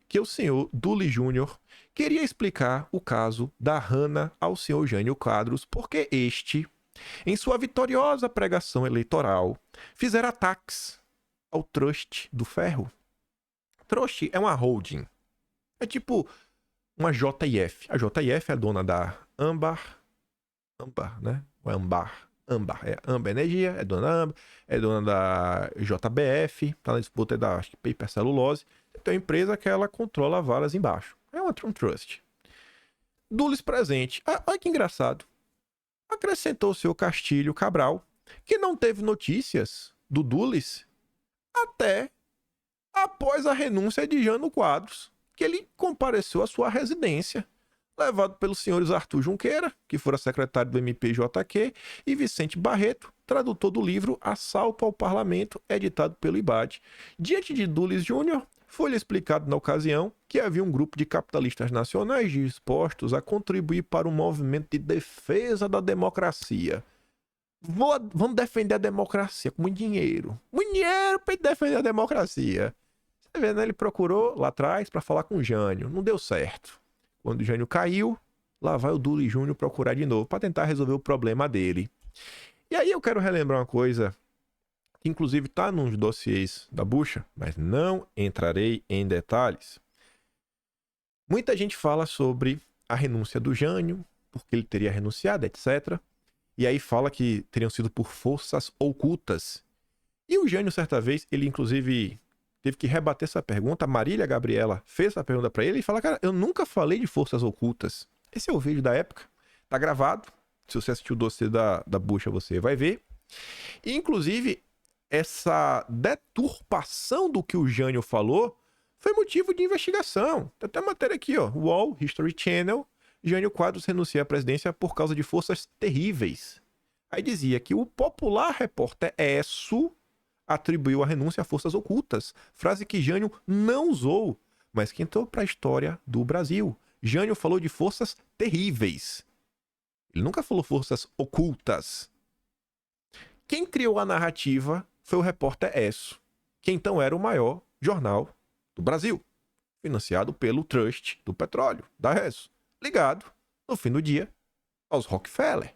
A: que o senhor Dully Júnior, queria explicar o caso da Hanna ao senhor Jânio Quadros, porque este, em sua vitoriosa pregação eleitoral, fizera ataques ao Trust do Ferro. Trust é uma holding. É tipo uma JIF. A JIF é a dona da Ambar, né? O Ambar Energia, é dona da Ambar, é dona da JBF, tá na disputa da Paper Celulose. Tem uma empresa que ela controla várias embaixo. É um trust. Dulles presente. Olha que engraçado. Acrescentou o seu Castilho Cabral, que não teve notícias do Dulles até após a renúncia de Jânio Quadros, que ele compareceu à sua residência, levado pelos senhores Arthur Junqueira, que fora secretário do MPJQ, e Vicente Barreto, tradutor do livro Assalto ao Parlamento, editado pelo IBAD. Diante de Dulles Júnior, foi-lhe explicado na ocasião que havia um grupo de capitalistas nacionais dispostos a contribuir para um movimento de defesa da democracia. Vamos defender a democracia com muito dinheiro. Muito dinheiro para defender a democracia. Você vê, né? Ele procurou lá atrás para falar com o Jânio. Não deu certo. Quando o Jânio caiu, lá vai o Dully Júnior procurar de novo para tentar resolver o problema dele. E aí eu quero relembrar uma coisa que inclusive está nos dossiês da Bucha, mas não entrarei em detalhes. Muita gente fala sobre a renúncia do Jânio, porque ele teria renunciado, etc. E aí fala que teriam sido por forças ocultas. E o Jânio, certa vez, ele inclusive teve que rebater essa pergunta. A Marília Gabriela fez essa pergunta para ele e fala, cara, eu nunca falei de forças ocultas. Esse é o vídeo da época, tá gravado. Se você assistiu o dossiê da Bucha, você vai ver. E, inclusive, essa deturpação do que o Jânio falou foi motivo de investigação. Tem até matéria aqui, ó. UOL, History Channel. Jânio Quadros renuncia à presidência por causa de forças terríveis. Aí dizia que o popular repórter Esso atribuiu a renúncia a forças ocultas. Frase que Jânio não usou, mas que entrou para a história do Brasil. Jânio falou de forças terríveis. Ele nunca falou forças ocultas. Quem criou a narrativa foi o repórter Esso, que então era o maior jornal do Brasil, financiado pelo Trust do Petróleo, da Esso, ligado, no fim do dia, aos Rockefeller.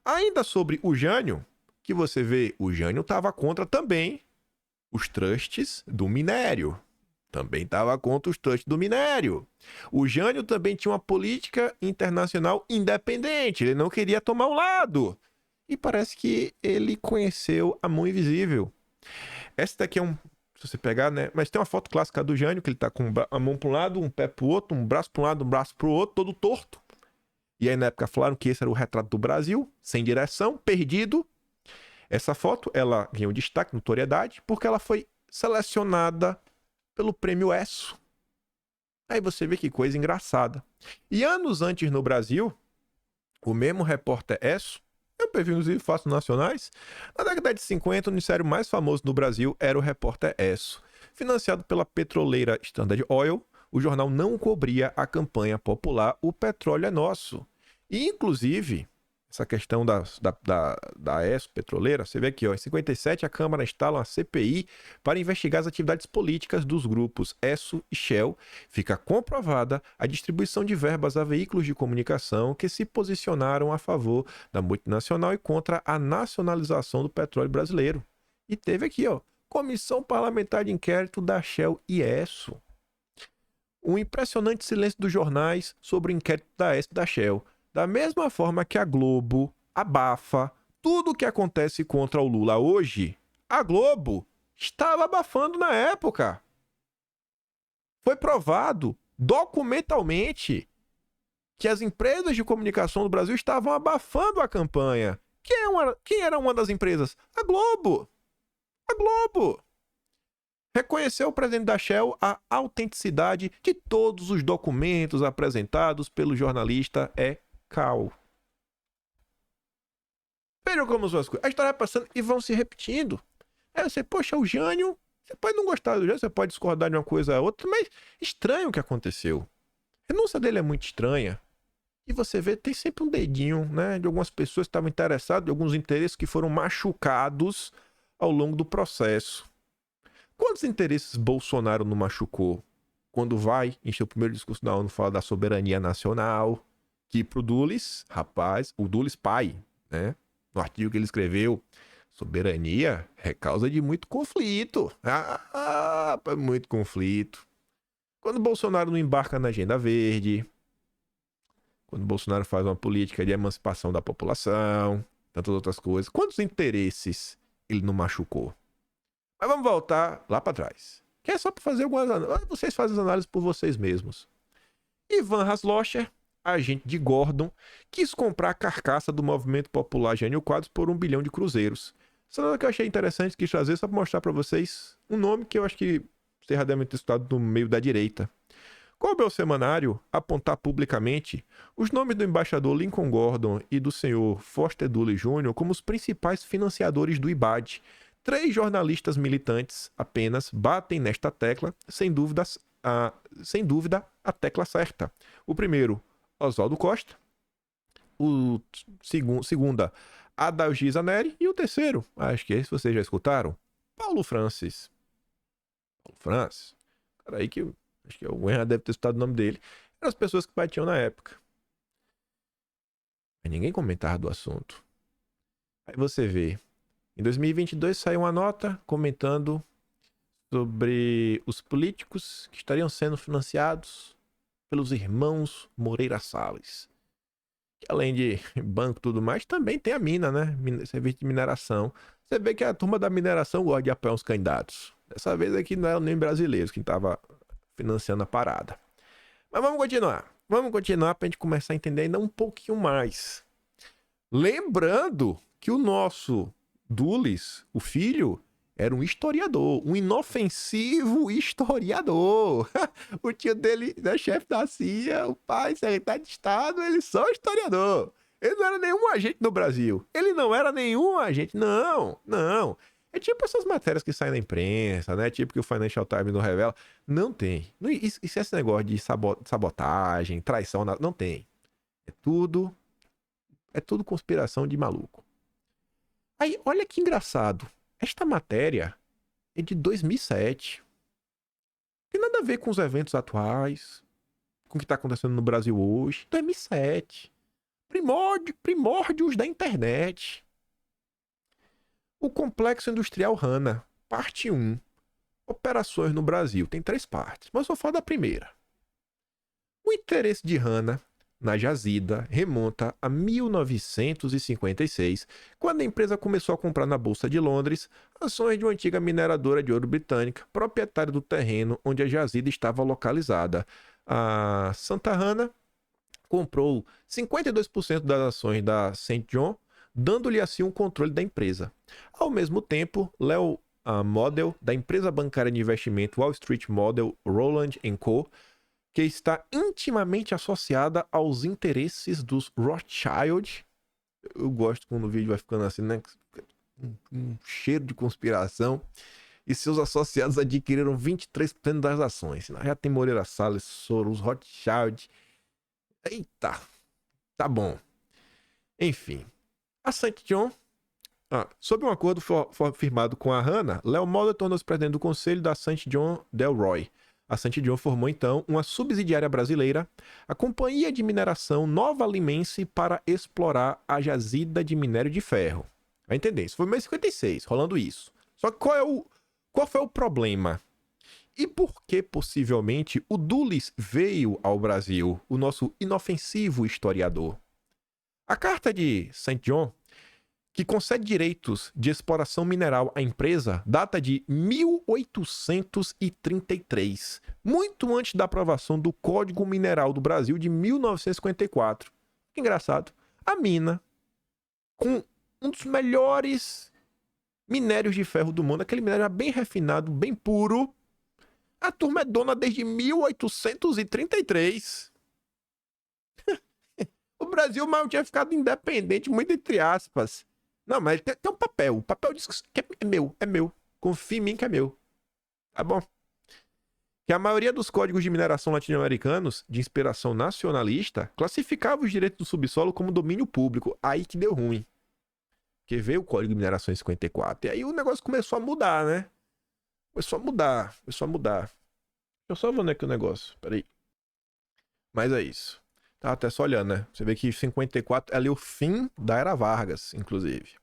A: Ainda sobre o Jânio, que você vê, o Jânio estava contra também os trusts do minério. Também estava contra os trusts do minério. O Jânio também tinha uma política internacional independente, ele não queria tomar um lado. E parece que ele conheceu a mão invisível. Essa daqui é se você pegar, né? Mas tem uma foto clássica do Jânio, que ele tá com a mão para um lado, um pé para o outro, um braço para um lado, um braço para o outro, todo torto. E aí na época falaram que esse era o retrato do Brasil, sem direção, perdido. Essa foto, ela ganhou destaque, notoriedade, porque ela foi selecionada pelo Prêmio Esso. Aí você vê que coisa engraçada. E anos antes no Brasil, o mesmo repórter Esso, eu previ inclusive fatos nacionais, na década de 50, o noticiário mais famoso no Brasil era o repórter Esso. Financiado pela petroleira Standard Oil, o jornal não cobria a campanha popular O Petróleo é Nosso. E, inclusive, essa questão da ESSO petroleira, você vê aqui, ó, em 57 a Câmara instala uma CPI para investigar as atividades políticas dos grupos ESSO e Shell. Fica comprovada a distribuição de verbas a veículos de comunicação que se posicionaram a favor da multinacional e contra a nacionalização do petróleo brasileiro. E teve aqui, ó, Comissão Parlamentar de Inquérito da Shell e ESSO. Um impressionante silêncio dos jornais sobre o inquérito da ESSO e da Shell. Da mesma forma que a Globo abafa tudo o que acontece contra o Lula hoje, a Globo estava abafando na época. Foi provado documentalmente que as empresas de comunicação do Brasil estavam abafando a campanha. Quem era uma das empresas? A Globo. A Globo. Reconheceu o presidente da Shell a autenticidade de todos os documentos apresentados pelo jornalista Cal. Vejam como são as coisas. A história vai passando e vão se repetindo. Você, poxa, o Jânio, você pode não gostar do Jânio, você pode discordar de uma coisa a outra, mas estranho o que aconteceu. A renúncia dele é muito estranha. E você vê, tem sempre um dedinho, né, de algumas pessoas que estavam interessadas, de alguns interesses que foram machucados ao longo do processo. Quantos interesses Bolsonaro não machucou? Quando vai, em seu primeiro discurso da ONU, fala da soberania nacional, que pro Dulles, rapaz, o Dulles pai, né? No artigo que ele escreveu, soberania é causa de muito conflito. Muito conflito. Quando Bolsonaro não embarca na agenda verde, quando Bolsonaro faz uma política de emancipação da população, tantas outras coisas, quantos interesses ele não machucou? Mas vamos voltar lá para trás. Que é só para fazer algumas análises. Vocês fazem as análises por vocês mesmos. Ivan Haslocher, agente de Gordon, quis comprar a carcaça do movimento popular Jânio Quadros por 1 bilhão de cruzeiros. Essa nota que eu achei interessante, quis trazer só para mostrar para vocês um nome que eu acho que vocês já devem ter estudado no meio da direita. Coube ao semanário apontar publicamente os nomes do embaixador Lincoln Gordon e do senhor Foster Dulles Jr. como os principais financiadores do IBAD. 3 jornalistas militantes apenas batem nesta tecla, sem dúvida a tecla certa. O primeiro, Oswaldo Costa. O segunda, Adalgisa Neri. E o terceiro, acho que esse vocês já escutaram, Paulo Francis. Paulo Francis. Cara aí que acho que alguém já deve ter escutado o nome dele. Eram as pessoas que batiam na época. Mas ninguém comentava do assunto. Aí você vê. Em 2022 saiu uma nota comentando sobre os políticos que estariam sendo financiados pelos irmãos Moreira Salles. Que além de banco e tudo mais, também tem a mina, né? Serviço de mineração. Você vê que a turma da mineração gosta de apoiar uns candidatos. Dessa vez aqui não eram nem brasileiros que estavam financiando a parada. Mas vamos continuar. Vamos continuar para a gente começar a entender ainda um pouquinho mais. Lembrando que o nosso Dulles, o filho, era um historiador, um inofensivo historiador. O tio dele é chefe da CIA, o pai, secretário de Estado, ele só é historiador. Ele não era nenhum agente no Brasil. Ele não era nenhum agente. Não. É tipo essas matérias que saem na imprensa, né? Tipo que o Financial Times não revela. Não tem. Isso é esse negócio de sabotagem, traição, não tem. É tudo conspiração de maluco. Aí, olha que engraçado. Esta matéria é de 2007. Tem nada a ver com os eventos atuais, com o que está acontecendo no Brasil hoje. 2007. Primórdios da internet. O Complexo Industrial Hanna, parte 1. Operações no Brasil. Tem 3 partes, mas eu vou falar da primeira. O interesse de Hanna na jazida remonta a 1956, quando a empresa começou a comprar na Bolsa de Londres ações de uma antiga mineradora de ouro britânica, proprietária do terreno onde a jazida estava localizada. A Santa Hanna comprou 52% das ações da St. John, dando-lhe assim um controle da empresa. Ao mesmo tempo, Leo Model, da empresa bancária de investimento Wall Street Model Rowland & Co., que está intimamente associada aos interesses dos Rothschild. Eu gosto quando o vídeo vai ficando assim, né? Um cheiro de conspiração. E seus associados adquiriram 23% das ações. Já tem Moreira Salles, Soros, Rothschild. Eita, tá bom. Enfim, a St. John, sob um acordo firmado com a Hannah, Léo Moller tornou-se presidente do conselho da St. John Delroy. A St. John formou então uma subsidiária brasileira, a Companhia de Mineração Nova Limense, para explorar a jazida de minério de ferro. Vai entender, isso foi em 1956, rolando isso. Só que qual foi o problema? E por que, possivelmente, o Dulles veio ao Brasil, o nosso inofensivo historiador? A Carta de St. John, que concede direitos de exploração mineral à empresa, data de 1833, muito antes da aprovação do Código Mineral do Brasil de 1954. Que engraçado. A mina, com um dos melhores minérios de ferro do mundo, aquele minério bem refinado, bem puro, a turma é dona desde 1833. O Brasil mal tinha ficado independente, muito entre aspas. Não, mas tem um papel. O papel diz que é meu. Confia em mim que é meu. Tá bom? Que a maioria dos códigos de mineração latino-americanos, de inspiração nacionalista, classificava os direitos do subsolo como domínio público. Aí que deu ruim. Porque veio o Código de Mineração em 54. E aí o negócio começou a mudar, né? Começou a mudar. Eu só vou aqui o negócio. Peraí. Mas é isso. Tá até só olhando, né? Você vê que 54 é ali o fim da Era Vargas, inclusive.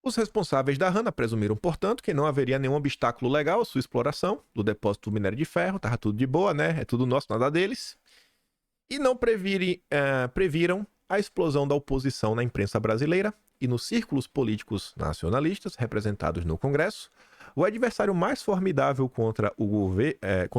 A: Os responsáveis da Hannah presumiram, portanto, que não haveria nenhum obstáculo legal à sua exploração do depósito do minério de ferro. Tava tudo de boa, né? É tudo nosso, nada deles. E não previram a explosão da oposição na imprensa brasileira e nos círculos políticos nacionalistas representados no Congresso. O adversário mais formidável contra o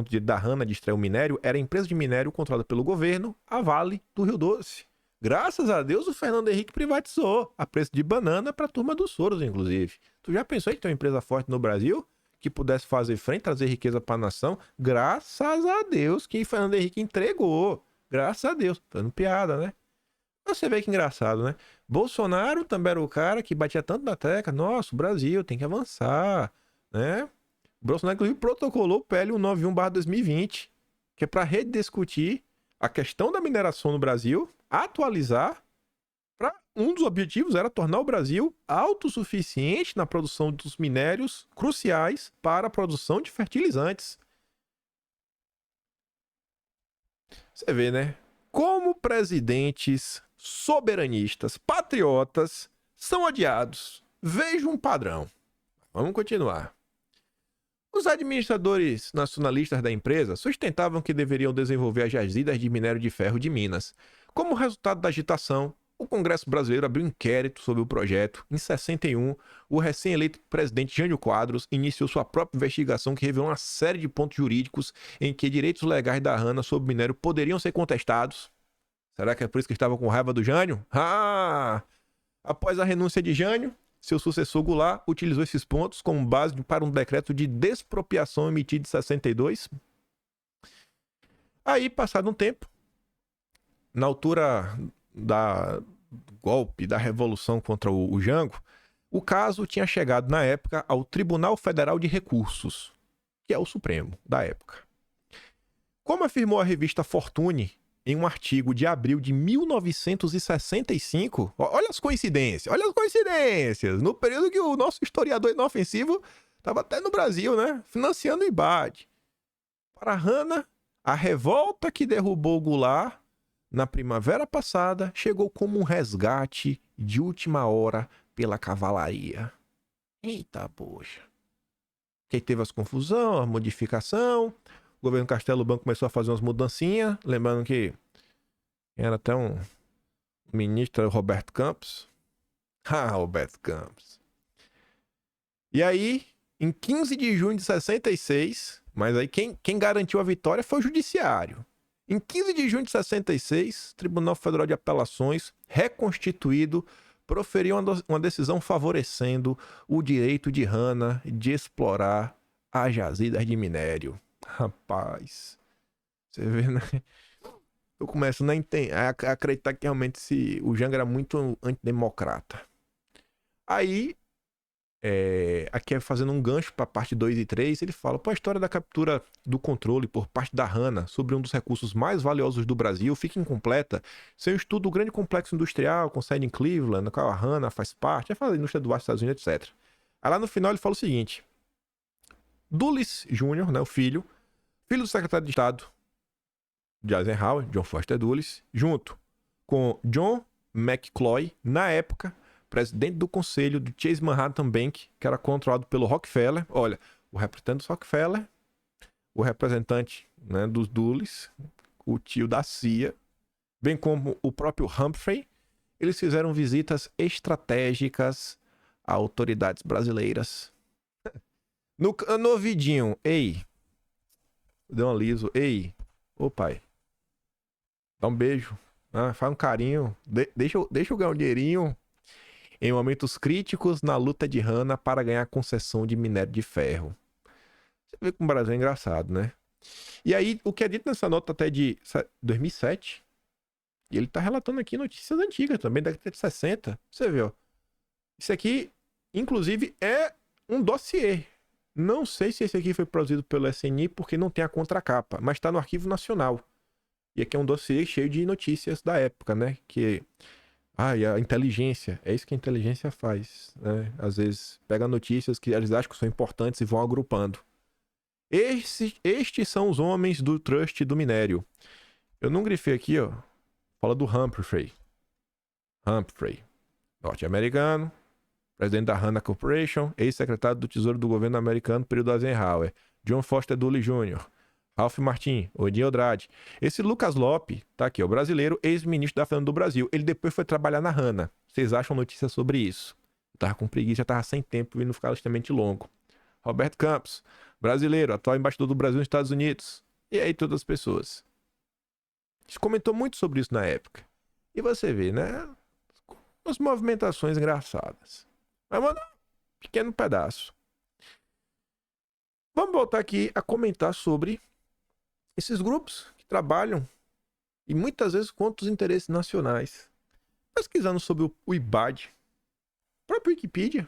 A: direito da Hannah de extrair o minério era a empresa de minério controlada pelo governo, a Vale do Rio Doce. Graças a Deus, o Fernando Henrique privatizou a preço de banana para a turma dos Soros, inclusive. Tu já pensou em ter uma empresa forte no Brasil que pudesse fazer frente, trazer riqueza para a nação? Graças a Deus que o Fernando Henrique entregou. Graças a Deus. Fazendo piada, né? Você vê que engraçado, né? Bolsonaro também era o cara que batia tanto na tecla. Nossa, o Brasil tem que avançar, né? O Bolsonaro, inclusive, protocolou o PL 191/2020, que é para rediscutir a questão da mineração no Brasil, atualizar, um dos objetivos era tornar o Brasil autossuficiente na produção dos minérios cruciais para a produção de fertilizantes. Você vê, né? Como presidentes soberanistas, patriotas, são odiados. Veja um padrão. Vamos continuar. Os administradores nacionalistas da empresa sustentavam que deveriam desenvolver as jazidas de minério de ferro de Minas. Como resultado da agitação, o Congresso brasileiro abriu inquérito sobre o projeto. Em 61, o recém-eleito presidente Jânio Quadros iniciou sua própria investigação que revelou uma série de pontos jurídicos em que direitos legais da Hannah sobre o minério poderiam ser contestados. Será que é por isso que estavam com raiva do Jânio? Após a renúncia de Jânio, seu sucessor Goulart utilizou esses pontos como base para um decreto de despropriação emitido em 62. Aí, passado um tempo, na altura do golpe da revolução contra o Jango, o caso tinha chegado na época ao Tribunal Federal de Recursos, que é o Supremo da época. Como afirmou a revista Fortune em um artigo de abril de 1965, olha as coincidências, no período que o nosso historiador inofensivo estava até no Brasil, né, financiando o IBAD. Para Hannah, a revolta que derrubou Goulart na primavera passada chegou como um resgate de última hora pela cavalaria. Eita, poxa. Que teve as confusões, a modificação. O governo Castelo Branco começou a fazer umas mudancinhas. Lembrando que era até um ministro, Roberto Campos. Roberto Campos. E aí, em 15 de junho de 66, mas aí quem garantiu a vitória foi o judiciário. Em 15 de junho de 66, o Tribunal Federal de Apelações, reconstituído, proferiu uma decisão favorecendo o direito de Hannah de explorar as jazidas de minério. Rapaz, você vê, né? Eu começo a acreditar que realmente o Jango era muito antidemocrata. Aí, aqui é fazendo um gancho para a parte 2 e 3, ele fala, pô, a história da captura do controle por parte da Hanna sobre um dos recursos mais valiosos do Brasil fica incompleta sem o estudo do grande complexo industrial com sede em Cleveland, no qual a Hanna faz parte, fala da indústria do aço dos Estados Unidos, etc. Aí lá no final ele fala o seguinte, Dulles Jr., né, o filho do secretário de Estado de Eisenhower, John Foster Dulles, junto com John McCloy, na época, presidente do conselho do Chase Manhattan Bank, que era controlado pelo Rockefeller. Olha, o representante do Rockefeller, o representante, né, dos Dulles, o tio da CIA, bem como o próprio Humphrey, eles fizeram visitas estratégicas a autoridades brasileiras. No ouvidinho, ei, deu um liso, ei, ô pai, dá um beijo, faz um carinho, deixa eu ganhar um dinheirinho. Em momentos críticos na luta de Hanna para ganhar concessão de minério de ferro. Você vê como o Brasil é engraçado, né? E aí, o que é dito nessa nota até de 2007, e ele tá relatando aqui notícias antigas também, da década de 60. Você vê, ó. Isso aqui, inclusive, é um dossiê. Não sei se esse aqui foi produzido pelo SNI, porque não tem a contracapa, mas tá no Arquivo Nacional. E aqui é um dossiê cheio de notícias da época, né? E a inteligência, é isso que a inteligência faz, né? Às vezes pega notícias que eles acham que são importantes e vão agrupando. Estes são os homens do trust do minério. Eu não grifei aqui, ó. Fala do Humphrey. Norte-americano, presidente da Hanna Corporation, ex-secretário do Tesouro do governo americano, período Eisenhower. John Foster Dulles Jr., Ralph Martin, Odin Andrade. Esse Lucas Lope, tá aqui, o brasileiro, ex-ministro da Fazenda do Brasil. Ele depois foi trabalhar na Hanna. Vocês acham notícia sobre isso? Eu tava com preguiça, já tava sem tempo e não ficava extremamente longo. Roberto Campos, brasileiro, atual embaixador do Brasil nos Estados Unidos. E aí todas as pessoas. A gente comentou muito sobre isso na época. E você vê, né? As movimentações engraçadas. Mas manda um pequeno pedaço. Vamos voltar aqui a comentar sobre esses grupos que trabalham e muitas vezes contra os interesses nacionais. Pesquisando sobre o IBAD, o próprio Wikipedia,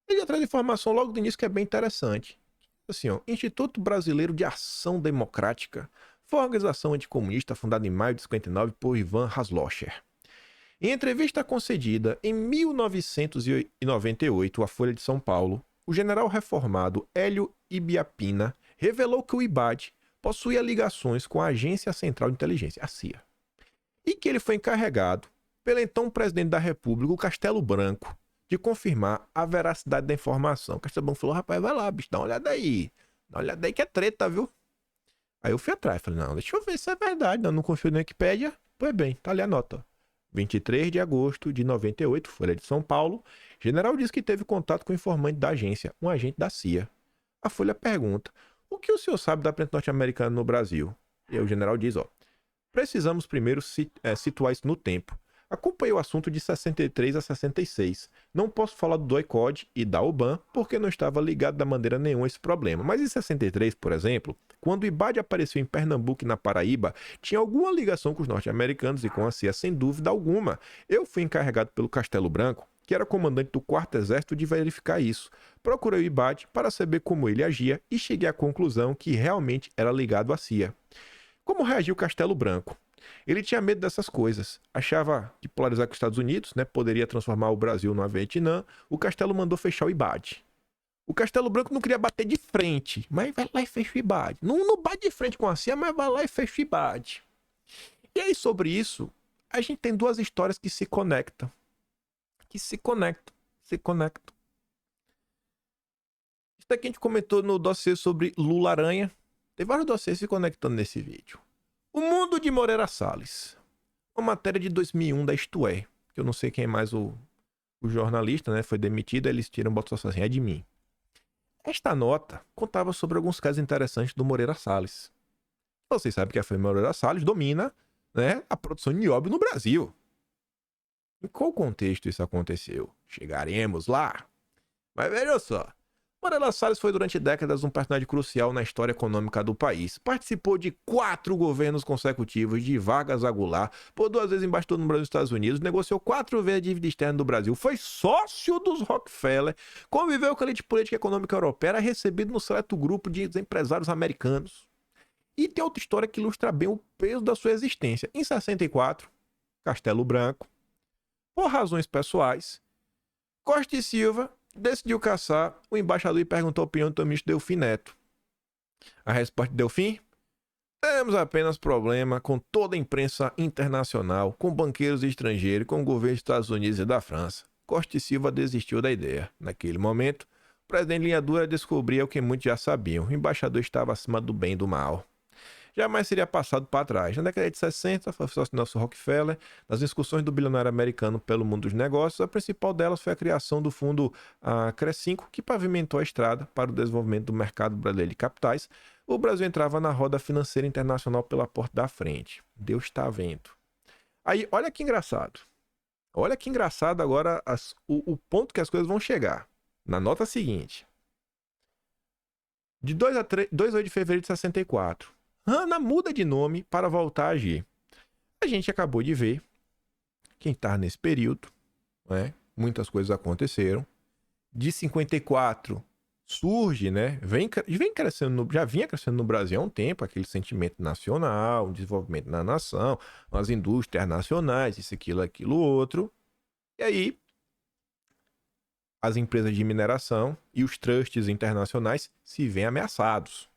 A: ele traz informação logo do início que é bem interessante. Assim, ó, Instituto Brasileiro de Ação Democrática foi uma organização anticomunista fundada em maio de 59 por Ivan Haslocher. Em entrevista concedida em 1998 à Folha de São Paulo, o general reformado Hélio Ibiapina revelou que o IBAD possuía ligações com a Agência Central de Inteligência, a CIA, e que ele foi encarregado pelo então presidente da República, o Castelo Branco, de confirmar a veracidade da informação. O Castelo Branco falou, rapaz, vai lá, bicho, dá uma olhada aí que é treta, viu? Aí eu fui atrás, falei, não, deixa eu ver se é verdade, não confio na Wikipédia. Pois bem, tá ali a nota. 23 de agosto de 98, Folha de São Paulo, general diz que teve contato com o informante da agência, um agente da CIA. A Folha pergunta, o que o senhor sabe da presença norte-americana no Brasil? E aí o general diz, ó, precisamos primeiro situar isso no tempo. Acompanhei o assunto de 63 a 66. Não posso falar do DOI-CODE e da UBAN porque não estava ligado da maneira nenhuma a esse problema. Mas em 63, por exemplo, quando o IBAD apareceu em Pernambuco e na Paraíba, tinha alguma ligação com os norte-americanos e com a CIA, sem dúvida alguma. Eu fui encarregado pelo Castelo Branco, que era comandante do 4º Exército, de verificar isso. Procurei o IBAD para saber como ele agia e cheguei à conclusão que realmente era ligado à CIA. Como reagiu o Castelo Branco? Ele tinha medo dessas coisas. Achava que polarizar com os Estados Unidos, né, poderia transformar o Brasil no Vietnã. O Castelo mandou fechar o IBAD. O Castelo Branco não queria bater de frente, mas vai lá e fecha o IBAD. Não bate de frente com a CIA, mas vai lá e fecha o IBAD. E aí, sobre isso, a gente tem duas histórias que se conectam. Se conectam. Isso daqui a gente comentou no dossiê sobre Lula Aranha. Tem vários dossiês se conectando nesse vídeo. O Mundo de Moreira Salles. Uma matéria de 2001 da Isto É. Que eu não sei quem é mais o jornalista, né? Foi demitido, eles tiram e botam só assim, é de mim. Esta nota contava sobre alguns casos interessantes do Moreira Salles. Vocês sabem que a família Moreira Salles domina, né, a produção de nióbio no Brasil. Em qual contexto isso aconteceu? Chegaremos lá. Mas veja só. Moreira Salles foi durante décadas um personagem crucial na história econômica do país. Participou de 4 governos consecutivos de Vargas a Goulart, por 2 vezes embaixador no Brasil e Estados Unidos, negociou 4 vezes a dívida externa do Brasil, foi sócio dos Rockefeller, conviveu com a elite política e econômica europeia, era recebido no seleto grupo de empresários americanos. E tem outra história que ilustra bem o peso da sua existência. Em 64, Castelo Branco, por razões pessoais, Costa e Silva decidiu caçar o embaixador e perguntou a opinião do ministro Delfim Neto. A resposta de Delfim? Temos apenas problema com toda a imprensa internacional, com banqueiros estrangeiros, com o governo dos Estados Unidos e da França. Costa e Silva desistiu da ideia. Naquele momento, o presidente Linha Dura descobria o que muitos já sabiam. O embaixador estava acima do bem e do mal. Jamais seria passado para trás. Na década de 60, foi sócio Nelson Rockefeller. Nas discussões do bilionário americano pelo mundo dos negócios, a principal delas foi a criação do fundo CRE5, que pavimentou a estrada para o desenvolvimento do mercado brasileiro de capitais. O Brasil entrava na roda financeira internacional pela porta da frente. Deus está vendo. Aí, olha que engraçado. Olha que engraçado agora o ponto que as coisas vão chegar. Na nota seguinte. De 2 a 8 de fevereiro de 64. Hanna muda de nome para voltar a agir. A gente acabou de ver, quem está nesse período, né? Muitas coisas aconteceram. De 54 surge, né? Vem crescendo, já vinha crescendo no Brasil há um tempo, aquele sentimento nacional, um desenvolvimento na nação, as indústrias nacionais, isso, aquilo, outro. E aí, as empresas de mineração e os trusts internacionais se veem ameaçados.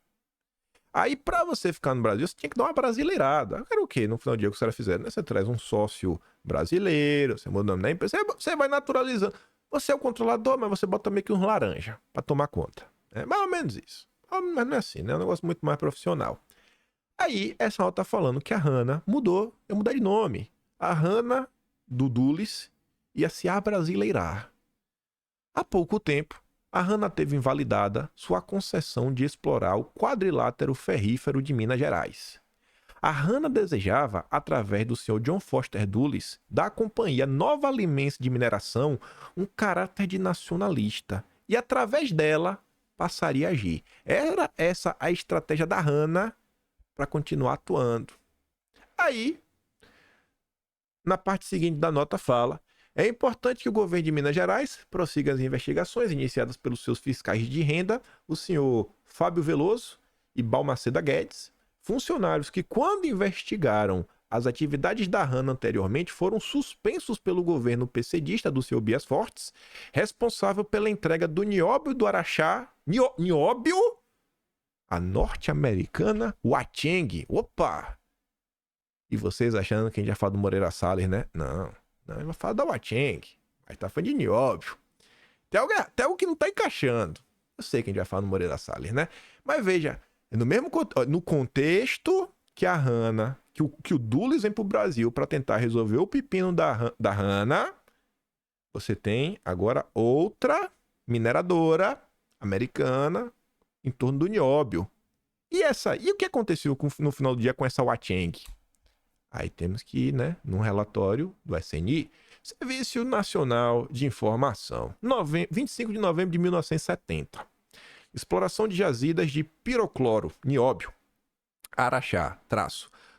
A: Aí, para você ficar no Brasil, você tinha que dar uma brasileirada. Era o quê? No final do dia, o que os caras fizeram? Você traz um sócio brasileiro, você muda o nome da empresa, você vai naturalizando. Você é o controlador, mas você bota meio que uns laranja para tomar conta. É mais ou menos isso. Mas não é assim, né? É um negócio muito mais profissional. Aí, essa nota tá falando que a Hanna ia mudar de nome. A Hanna do Dulles ia se abrasileirar. Há pouco tempo, a Hanna teve invalidada sua concessão de explorar o quadrilátero ferrífero de Minas Gerais. A Hanna desejava, através do Sr. John Foster Dulles, da companhia Nova Alimentos de Mineração, um caráter de nacionalista, e através dela passaria a agir. Era essa a estratégia da Hanna para continuar atuando. Aí, na parte seguinte da nota fala: é importante que o governo de Minas Gerais prossiga as investigações iniciadas pelos seus fiscais de renda, o senhor Fábio Veloso e Balmaceda Guedes, funcionários que, quando investigaram as atividades da Hanna anteriormente, foram suspensos pelo governo PCdista do senhor Bias Fortes, responsável pela entrega do nióbio do Araxá, nióbio? A norte-americana Huacheng. Opa! E vocês achando que a gente já fala do Moreira Salles, né? Não, ele vai falar da Huacheng. Mas tá falando de nióbio. Tem algo que não tá encaixando. Eu sei que a gente vai falar do Moreira Salles, né? Mas veja, no contexto que a Hanna, que o Dulles vem pro Brasil para tentar resolver o pepino da Hanna, você tem agora outra mineradora americana em torno do nióbio. E o que aconteceu no final do dia com essa Huacheng? Aí temos que ir, né, num relatório do SNI, Serviço Nacional de Informação, 25 de novembro de 1970. Exploração de jazidas de pirocloro, nióbio, Araxá,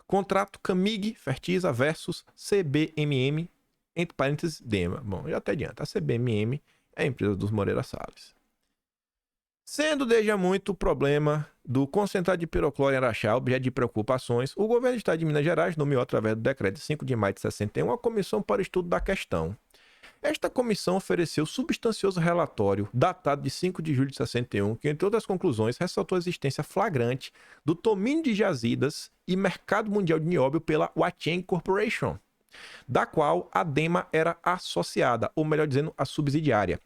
A: contrato Camig Fertiza versus CBMM, entre parênteses, Dema. Bom, já até adianta, a CBMM é a empresa dos Moreira Salles. Sendo desde há muito o problema do concentrado de pirocloro em Araxá objeto de preocupações, o governo do estado de Minas Gerais nomeou, através do decreto de 5 de maio de 61, uma comissão para o estudo da questão. Esta comissão ofereceu substancioso relatório, datado de 5 de julho de 61, que, entre outras conclusões, ressaltou a existência flagrante do domínio de jazidas e mercado mundial de nióbio pela Huacheng Corporation, da qual a Dema era associada, ou melhor dizendo, a subsidiária.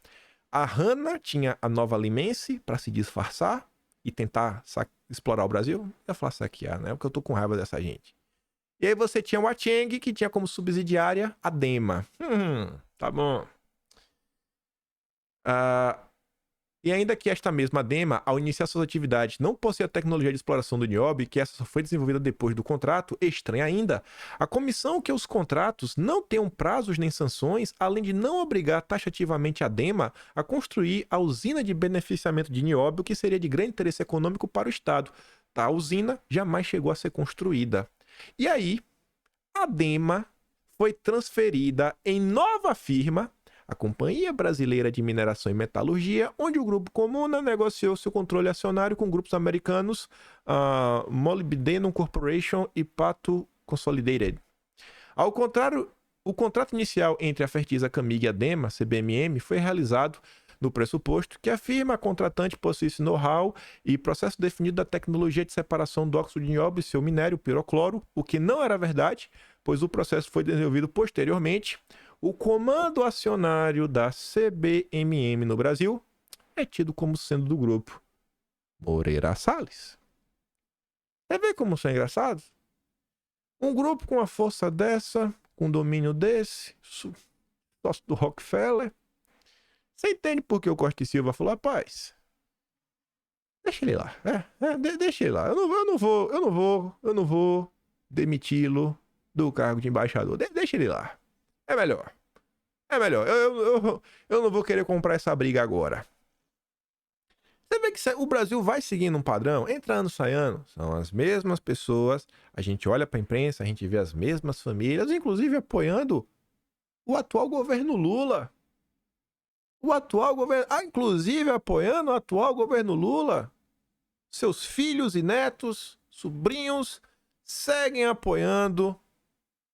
A: A Hanna tinha a Nova Alimense para se disfarçar e tentar explorar o Brasil. Eu ia falar saquear, né? Porque eu tô com raiva dessa gente. E aí você tinha o Huacheng, que tinha como subsidiária a Dema. Tá bom. E ainda que esta mesma ADEMA, ao iniciar suas atividades, não possui a tecnologia de exploração do nióbio, que essa só foi desenvolvida depois do contrato, estranha ainda, a comissão que os contratos não tenham prazos nem sanções, além de não obrigar taxativamente a ADEMA a construir a usina de beneficiamento de nióbio, que seria de grande interesse econômico para o Estado. A usina jamais chegou a ser construída. E aí, a ADEMA foi transferida em nova firma, a Companhia Brasileira de Mineração e Metalurgia, onde o Grupo Comuna negociou seu controle acionário com grupos americanos Molybdenum Corporation e Pato Consolidated. Ao contrário, o contrato inicial entre a Fertisa Camig e a ADEMA, CBMM, foi realizado no pressuposto que a firma contratante possuísse know-how e processo definido da tecnologia de separação do óxido de nióbio e seu minério, pirocloro, o que não era verdade, pois o processo foi desenvolvido posteriormente. O comando acionário da CBMM no Brasil é tido como sendo do grupo Moreira Salles. Você vê como são engraçados? Um grupo com a força dessa, com domínio desse, sócio do Rockefeller. Você entende por que o Costa e Silva falou, rapaz, deixa ele lá, deixa ele lá. Eu não vou demiti-lo do cargo de embaixador. Deixa ele lá. É melhor. Eu não vou querer comprar essa briga agora. Você vê que o Brasil vai seguindo um padrão, entra ano, sai ano. São as mesmas pessoas. A gente olha pra imprensa, a gente vê as mesmas famílias, inclusive apoiando o atual governo Lula. Inclusive apoiando o atual governo Lula. Seus filhos e netos, sobrinhos, seguem apoiando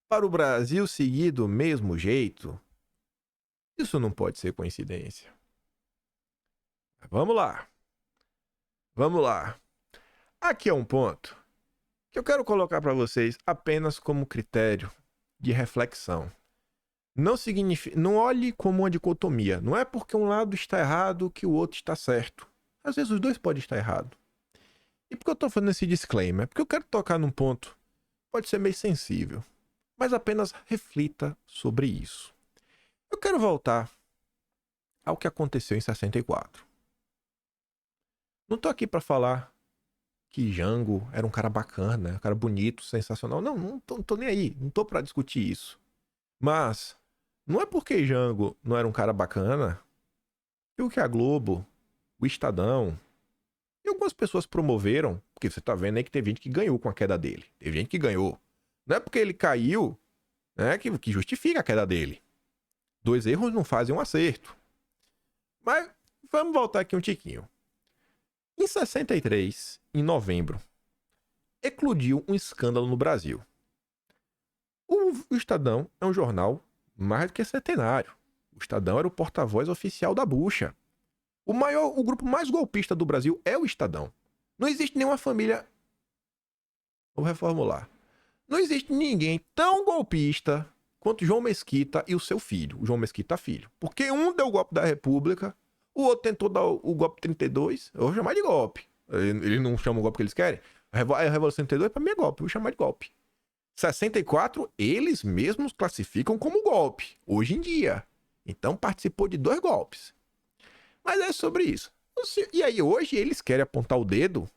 A: para o Brasil seguir do mesmo jeito. Isso não pode ser coincidência. Vamos lá. Aqui é um ponto que eu quero colocar para vocês apenas como critério de reflexão. Não olhe como uma dicotomia. Não é porque um lado está errado que o outro está certo. Às vezes os dois podem estar errados. E por que eu estou fazendo esse disclaimer? É porque eu quero tocar num ponto que pode ser meio sensível. Mas apenas reflita sobre isso. Eu quero voltar ao que aconteceu em 64. Não tô aqui para falar que Jango era um cara bacana, um cara bonito, sensacional. Não tô nem aí. Não tô para discutir isso. Mas não é porque Jango não era um cara bacana que o que a Globo, o Estadão e algumas pessoas promoveram, porque você tá vendo aí que teve gente que ganhou com a queda dele. Teve gente que ganhou. Não é porque ele caiu, né, que justifica a queda dele. 2 erros não fazem um acerto. Mas vamos voltar aqui um tiquinho. Em 63, em novembro, eclodiu um escândalo no Brasil. O Estadão é um jornal mais do que centenário. O Estadão era o porta-voz oficial da bucha. O grupo mais golpista do Brasil é o Estadão. Não existe nenhuma família... Vou reformular. Não existe ninguém tão golpista quanto João Mesquita e o seu filho, o João Mesquita filho. Porque um deu o golpe da República, o outro tentou dar o golpe 32, eu vou chamar de golpe. Eles não chamam o golpe que eles querem. A Revolução 32 pra mim é golpe, eu vou chamar de golpe. 64, eles mesmos classificam como golpe, hoje em dia. Então participou de 2 golpes. Mas é sobre isso. E aí hoje eles querem apontar o dedo.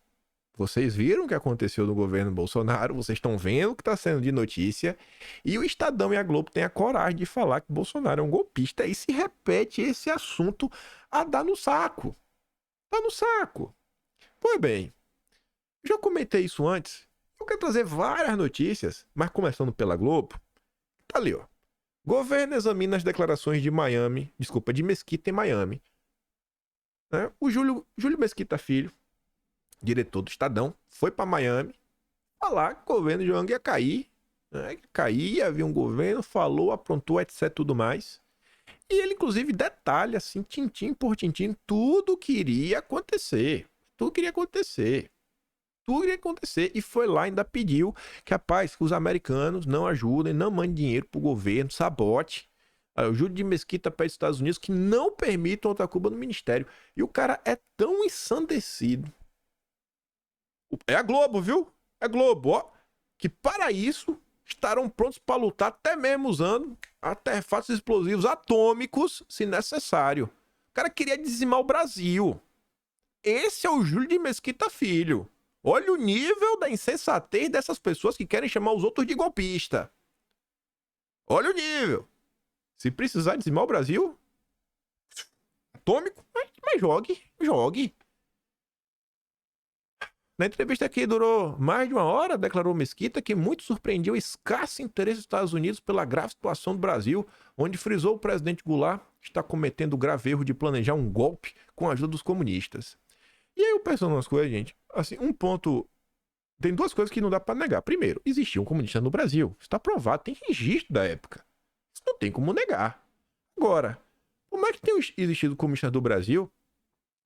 A: Vocês viram o que aconteceu no governo Bolsonaro, vocês estão vendo o que está sendo de notícia, e o Estadão e a Globo têm a coragem de falar que Bolsonaro é um golpista, e se repete esse assunto a dar no saco. Tá no saco. Pois bem, já comentei isso antes, eu quero trazer várias notícias, mas começando pela Globo, tá ali, ó. Governo examina as declarações de Mesquita em Miami. O Júlio Mesquita Filho, diretor do Estadão, foi para Miami falar que o governo de Jango ia cair, né? Caía, havia um governo, falou, aprontou, etc, tudo mais. E ele, inclusive, detalha, assim, tintim por tintim, tudo que iria acontecer. E foi lá e ainda pediu que, rapaz, que os americanos não ajudem, não mandem dinheiro pro governo, sabote. O Júlio de Mesquita pede aos Estados Unidos que não permitam outra Cuba no ministério. E o cara é tão ensandecido. É a Globo, viu? É a Globo, ó. Que para isso estarão prontos para lutar, até mesmo usando artefatos explosivos atômicos, se necessário. O cara queria dizimar o Brasil. Esse é o Júlio de Mesquita Filho. Olha o nível da insensatez dessas pessoas que querem chamar os outros de golpista. Olha o nível. Se precisar dizimar o Brasil, atômico, mas jogue. Na entrevista que durou mais de 1 hora, declarou Mesquita que muito surpreendeu o escasso interesse dos Estados Unidos pela grave situação do Brasil, onde frisou o presidente Goulart que está cometendo o grave erro de planejar um golpe com a ajuda dos comunistas. E aí eu penso umas coisas, gente. Assim, um ponto... Tem 2 coisas que não dá pra negar. Primeiro, existia um comunista no Brasil. Está provado, tem registro da época. Isso não tem como negar. Agora, como é que tem existido comunistas do Brasil?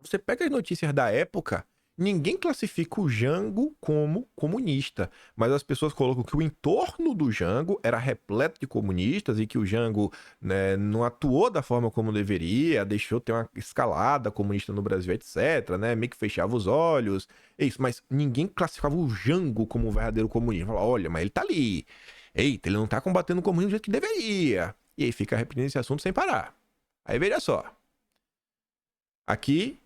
A: Você pega as notícias da época, ninguém classifica o Jango como comunista, mas as pessoas colocam que o entorno do Jango era repleto de comunistas e que o Jango, né, não atuou da forma como deveria, deixou ter uma escalada comunista no Brasil, etc, né, meio que fechava os olhos, é isso, mas ninguém classificava o Jango como um verdadeiro comunista. Falava, olha, mas ele tá ali, eita, ele não tá combatendo o comunismo do jeito que deveria, e aí fica repetindo esse assunto sem parar. Aí veja só, aqui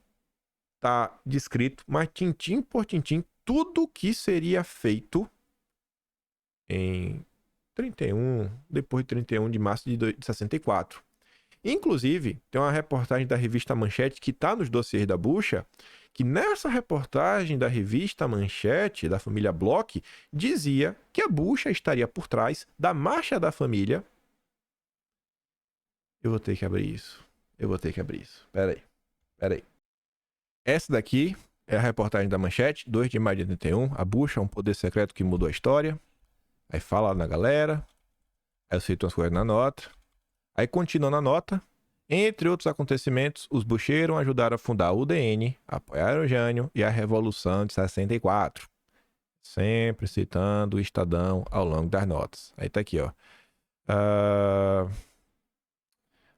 A: tá descrito, mas tintim por tintim, tudo o que seria feito em 31, depois de 31 de março de 64. Inclusive, tem uma reportagem da revista Manchete que tá nos dossiês da Bucha, que nessa reportagem da revista Manchete, da família Bloch, dizia que a Bucha estaria por trás da Marcha da Família. Eu vou ter que abrir isso. Pera aí. Essa daqui é a reportagem da Manchete, 2 de maio de 81. A Bucha, um poder secreto que mudou a história. Aí fala na galera. Aí eu cito umas coisas na nota. Aí continua na nota. Entre outros acontecimentos, os bucheiros ajudaram a fundar a UDN, apoiaram o Jânio e a Revolução de 64. Sempre citando o Estadão ao longo das notas. Aí tá aqui, ó.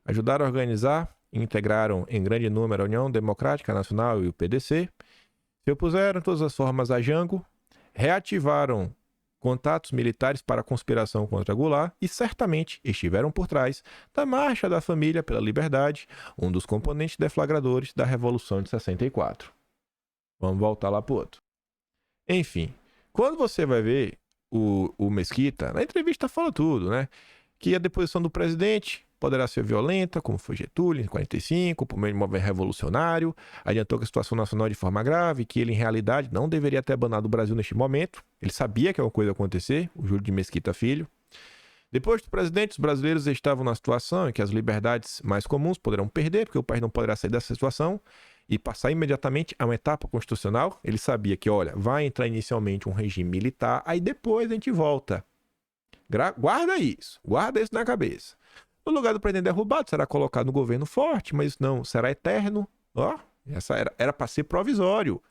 A: Ajudaram a organizar e integraram em grande número a União Democrática Nacional e o PDC, se opuseram de todas as formas a Jango, reativaram contatos militares para a conspiração contra Goulart e certamente estiveram por trás da Marcha da Família pela Liberdade, um dos componentes deflagradores da Revolução de 64. Vamos voltar lá pro outro. Enfim, quando você vai ver o Mesquita, na entrevista fala tudo, né? Que a deposição do presidente poderá ser violenta, como foi Getúlio em 45, por meio de movimento revolucionário, adiantou que a situação nacional é de forma grave, que ele, em realidade, não deveria ter abandonado o Brasil neste momento. Ele sabia que alguma coisa ia acontecer, o Júlio de Mesquita Filho. Depois do presidente, os brasileiros estavam na situação em que as liberdades mais comuns poderão perder, porque o país não poderá sair dessa situação e passar imediatamente a uma etapa constitucional. Ele sabia que, olha, vai entrar inicialmente um regime militar, aí depois a gente volta. Guarda isso na cabeça. No lugar do presidente derrubado, será colocado no governo forte, mas isso não será eterno. Ó, essa era para ser provisório.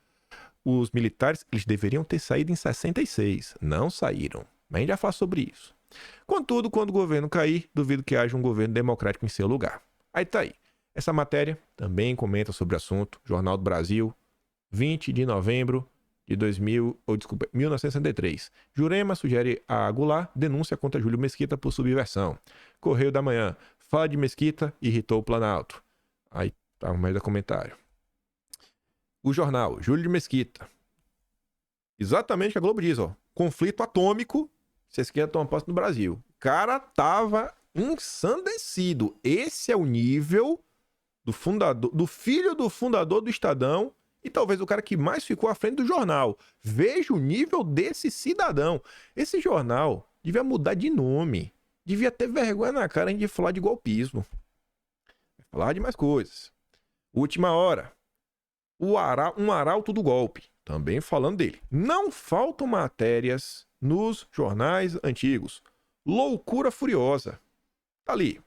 A: Os militares, eles deveriam ter saído em 66. Não saíram. Mas a gente já fala sobre isso. Contudo, quando o governo cair, duvido que haja um governo democrático em seu lugar. Aí tá aí. Essa matéria também comenta sobre o assunto. Jornal do Brasil, 20 de novembro de 1963. Jurema sugere a Goulart denúncia contra Júlio Mesquita por subversão. Correio da Manhã. Fala de Mesquita irritou o Planalto. Aí tá mais do comentário. O jornal, Júlio de Mesquita. Exatamente o que a Globo diz, ó. Conflito atômico se a esquerda toma posse no Brasil. O cara tava ensandecido. Esse é o nível do fundador, do filho do fundador do Estadão e talvez o cara que mais ficou à frente do jornal. Veja o nível desse cidadão. Esse jornal devia mudar de nome. Devia ter vergonha na cara de falar de golpismo. Falar de mais coisas. Última hora. Um arauto do golpe. Também falando dele. Não faltam matérias nos jornais antigos. Loucura furiosa. Tá ali.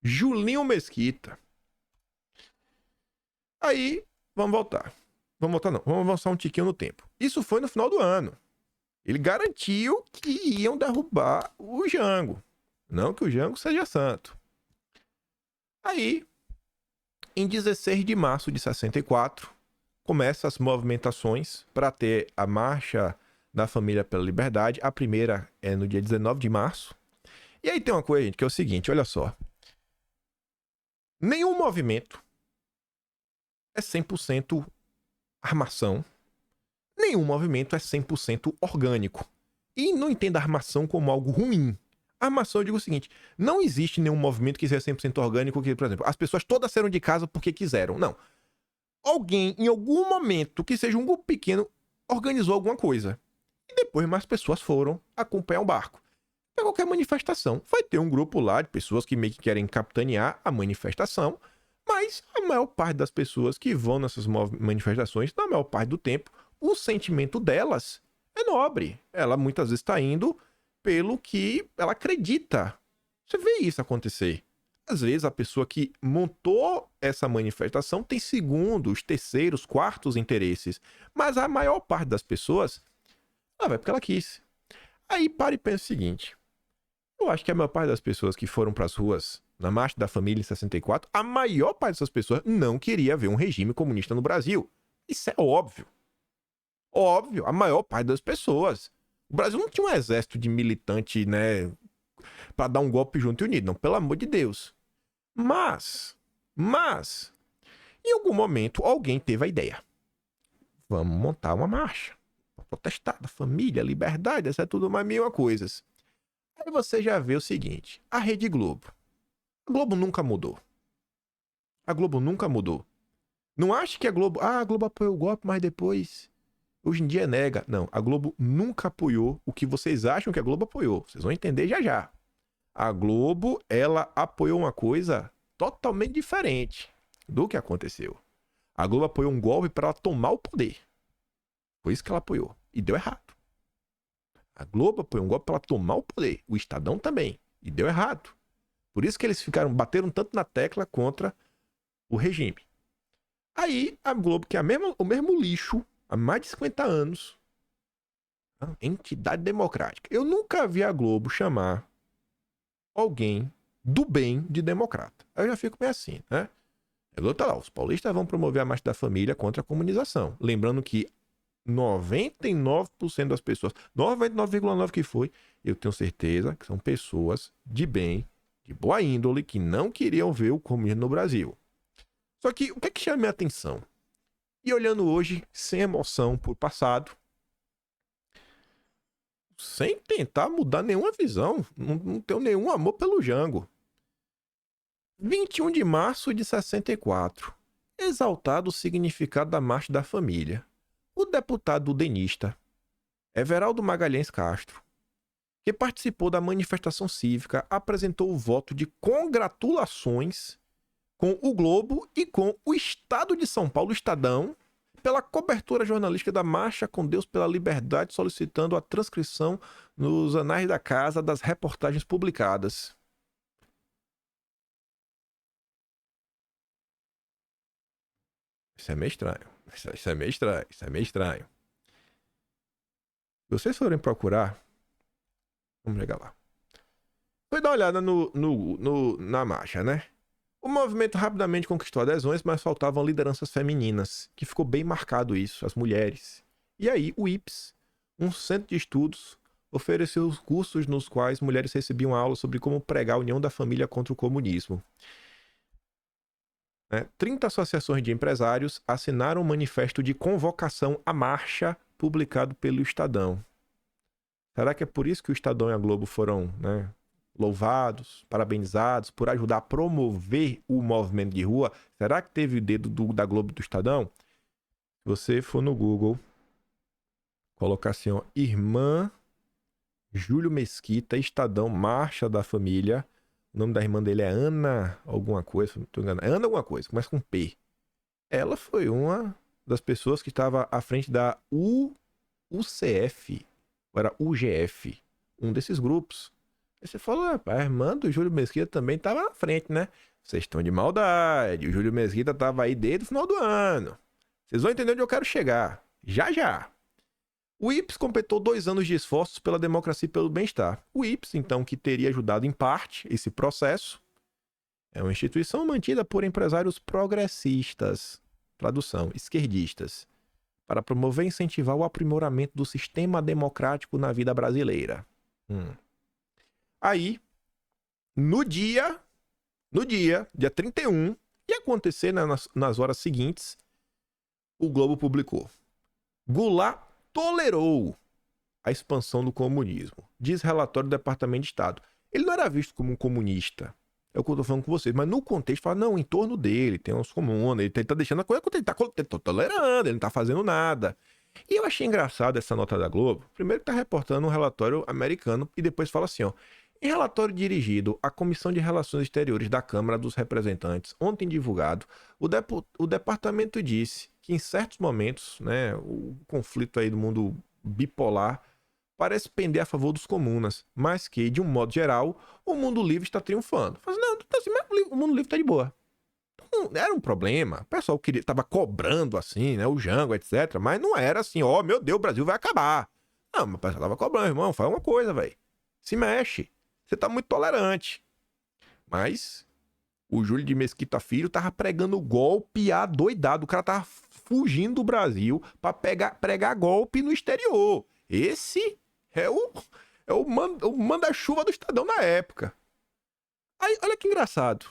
A: Julinho Mesquita. Aí, vamos voltar. Vamos voltar não. Vamos avançar um tiquinho no tempo. Isso foi no final do ano. Ele garantiu que iam derrubar o Jango. Não que o Jango seja santo. Aí, em 16 de março de 64, começam as movimentações para ter a Marcha da Família pela Liberdade. A primeira é no dia 19 de março. E aí tem uma coisa, gente, que é o seguinte, olha só. Nenhum movimento é 100% armação. Nenhum movimento é 100% orgânico. E não entenda a armação como algo ruim. A armação, eu digo o seguinte, não existe nenhum movimento que seja 100% orgânico, que, por exemplo, as pessoas todas saíram de casa porque quiseram. Não. Alguém, em algum momento, que seja um grupo pequeno, organizou alguma coisa. E depois mais pessoas foram acompanhar o barco. Para qualquer manifestação, vai ter um grupo lá de pessoas que meio que querem capitanear a manifestação, mas a maior parte das pessoas que vão nessas manifestações, na maior parte do tempo, o sentimento delas é nobre. Ela muitas vezes está indo pelo que ela acredita. Você vê isso acontecer. Às vezes a pessoa que montou essa manifestação tem segundos, terceiros, quartos interesses. Mas a maior parte das pessoas, ela vai porque ela quis. Aí para e pensa o seguinte. Eu acho que a maior parte das pessoas que foram para as ruas na Marcha da Família em 64, a maior parte dessas pessoas não queria ver um regime comunista no Brasil. Isso é óbvio. Óbvio, a maior parte das pessoas. O Brasil não tinha um exército de militante, né, para dar um golpe junto e unido, não, pelo amor de Deus. Mas, em algum momento alguém teve a ideia. Vamos montar uma marcha para protestar da família, liberdade, essa é tudo mais mil coisas. Aí você já vê o seguinte, a Rede Globo. A Globo nunca mudou. A Globo nunca mudou. Não ache que a Globo apoiou o golpe, mas depois, hoje em dia nega. Não, a Globo nunca apoiou o que vocês acham que a Globo apoiou. Vocês vão entender já já. A Globo, ela apoiou uma coisa totalmente diferente do que aconteceu. A Globo apoiou um golpe para ela tomar o poder. Foi isso que ela apoiou. E deu errado. A Globo apoiou um golpe para ela tomar o poder. O Estadão também. E deu errado. Por isso que eles bateram tanto na tecla contra o regime. Aí, a Globo, que é o mesmo lixo, há mais de 50 anos, entidade democrática. Eu nunca vi a Globo chamar alguém do bem de democrata. Aí eu já fico meio assim, né? A Globo tá lá, os paulistas vão promover a Marcha da Família contra a comunização. Lembrando que 99% das pessoas, 99,9% que foi, eu tenho certeza que são pessoas de bem, de boa índole, que não queriam ver o comunismo no Brasil. Só que o que é que chama a minha atenção? E olhando hoje, sem emoção por passado, sem tentar mudar nenhuma visão, não tenho nenhum amor pelo Jango. 21 de março de 64. Exaltado o significado da Marcha da Família. O deputado denista Everaldo Magalhães Castro, que participou da manifestação cívica, apresentou o voto de congratulações com o Globo e com o Estado de São Paulo, o Estadão, pela cobertura jornalística da Marcha com Deus pela Liberdade, solicitando a transcrição nos anais da casa das reportagens publicadas. Isso é meio estranho. Isso é meio estranho. Isso é meio estranho. Se vocês forem procurar, vamos chegar lá. Foi dar uma olhada na marcha, né? O movimento rapidamente conquistou adesões, mas faltavam lideranças femininas, que ficou bem marcado isso, as mulheres. E aí o IPS, um centro de estudos, ofereceu cursos nos quais mulheres recebiam aulas sobre como pregar a união da família contra o comunismo. 30 associações de empresários assinaram um manifesto de convocação à marcha publicado pelo Estadão. Será que é por isso que o Estadão e a Globo foram, louvados, parabenizados por ajudar a promover o movimento de rua? Será que teve o dedo da Globo e do Estadão? Se você for no Google, colocar assim, Irmã Júlio Mesquita, Estadão, Marcha da Família. O nome da irmã dele é Ana alguma coisa, não estou enganado. É Ana alguma coisa, começa com P. Ela foi uma das pessoas que estava à frente da UCF, ou era UGF, um desses grupos. Aí você falou, a irmã do Júlio Mesquita também estava na frente, né? Vocês estão de maldade. O Júlio Mesquita estava aí desde o final do ano. Vocês vão entender onde eu quero chegar. Já, já. O IPS completou 2 anos de esforços pela democracia e pelo bem-estar. O IPS, então, que teria ajudado em parte esse processo, é uma instituição mantida por empresários progressistas, tradução, esquerdistas, para promover e incentivar o aprimoramento do sistema democrático na vida brasileira. Aí, no dia 31, e acontecer nas horas seguintes, o Globo publicou. Goulart tolerou a expansão do comunismo, diz relatório do Departamento de Estado. Ele não era visto como um comunista, é o que eu tô falando com vocês, mas no contexto fala, não, em torno dele tem uns comunas, ele tá deixando a coisa, ele tá tolerando, ele não tá fazendo nada. E eu achei engraçado essa nota da Globo, primeiro que tá reportando um relatório americano, e depois fala assim, ó, em relatório dirigido à Comissão de Relações Exteriores da Câmara dos Representantes, ontem divulgado, o departamento disse que em certos momentos, né, o conflito aí do mundo bipolar parece pender a favor dos comunas, mas que, de um modo geral, o mundo livre está triunfando. Mas não, assim, mas o mundo livre está de boa. Não era um problema. O pessoal estava cobrando assim, né, o Jango, etc. Mas não era assim, ó, meu Deus, o Brasil vai acabar. Não, mas o pessoal tava cobrando, irmão, faz uma coisa, velho. Se mexe. Você tá muito tolerante. Mas o Júlio de Mesquita Filho tava pregando golpe adoidado. O cara tava fugindo do Brasil pra pregar golpe no exterior. Esse é o manda-chuva do Estadão na época. Aí, olha que engraçado.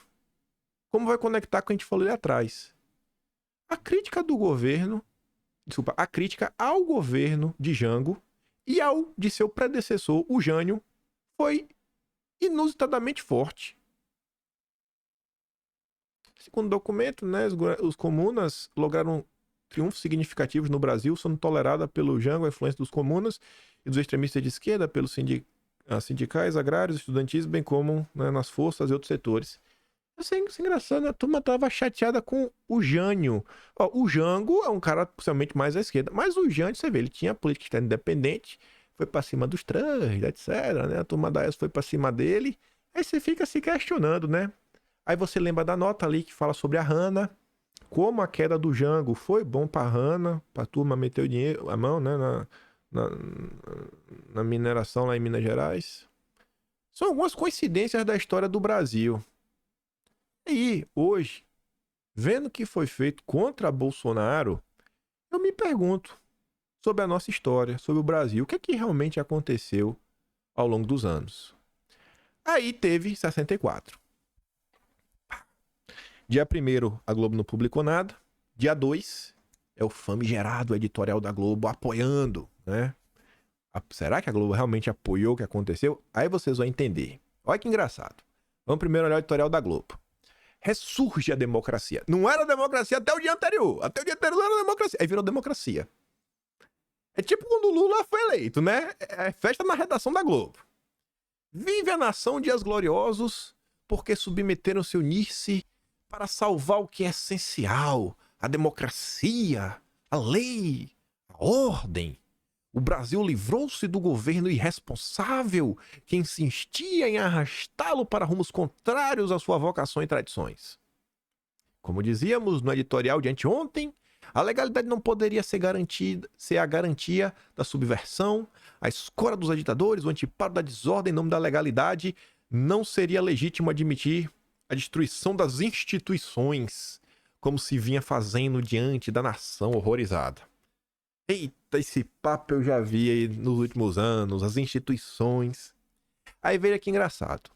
A: Como vai conectar com o que a gente falou ali atrás. A crítica do governo, desculpa, a crítica ao governo de Jango e ao de seu predecessor, o Jânio, foi inusitadamente forte. Segundo o documento, né, os comunas lograram triunfos significativos no Brasil, sendo tolerada pelo Jango a influência dos comunas e dos extremistas de esquerda, pelos sindicais, agrários, estudantis, bem como, né, nas forças e outros setores. Isso é engraçado, a turma tava chateada com o Jânio. Ó, o Jango é um cara possivelmente mais à esquerda, mas o Jânio, você vê, ele tinha política externa independente, foi pra cima dos trans, etc, né? A turma da ESO foi pra cima dele. Aí você fica se questionando, né? Aí você lembra da nota ali que fala sobre a Hanna, como a queda do Jango foi bom pra Hanna, pra turma meter o dinheiro, a mão, né? Na mineração lá em Minas Gerais. São algumas coincidências da história do Brasil. E hoje, vendo o que foi feito contra Bolsonaro, eu me pergunto sobre a nossa história, sobre o Brasil, o que é que realmente aconteceu ao longo dos anos. Aí teve 64. Dia 1º, a Globo não publicou nada. Dia 2, é o famigerado editorial da Globo apoiando, né? Será que a Globo realmente apoiou o que aconteceu? Aí vocês vão entender. Olha que engraçado. Vamos primeiro olhar o editorial da Globo. Ressurge a democracia. Não era democracia até o dia anterior. Até o dia anterior não era democracia. Aí virou democracia. É tipo quando o Lula foi eleito, né? É festa na redação da Globo. Vive a nação dias gloriosos porque submeteram-se a unir-se para salvar o que é essencial. A democracia, a lei, a ordem. O Brasil livrou-se do governo irresponsável que insistia em arrastá-lo para rumos contrários à sua vocação e tradições. Como dizíamos no editorial de anteontem, a legalidade não poderia ser a garantia da subversão, a escória dos agitadores, o anteparo da desordem em nome da legalidade. Não seria legítimo admitir a destruição das instituições, como se vinha fazendo diante da nação horrorizada. Eita, esse papo eu já vi aí nos últimos anos, as instituições. Aí veio aqui engraçado.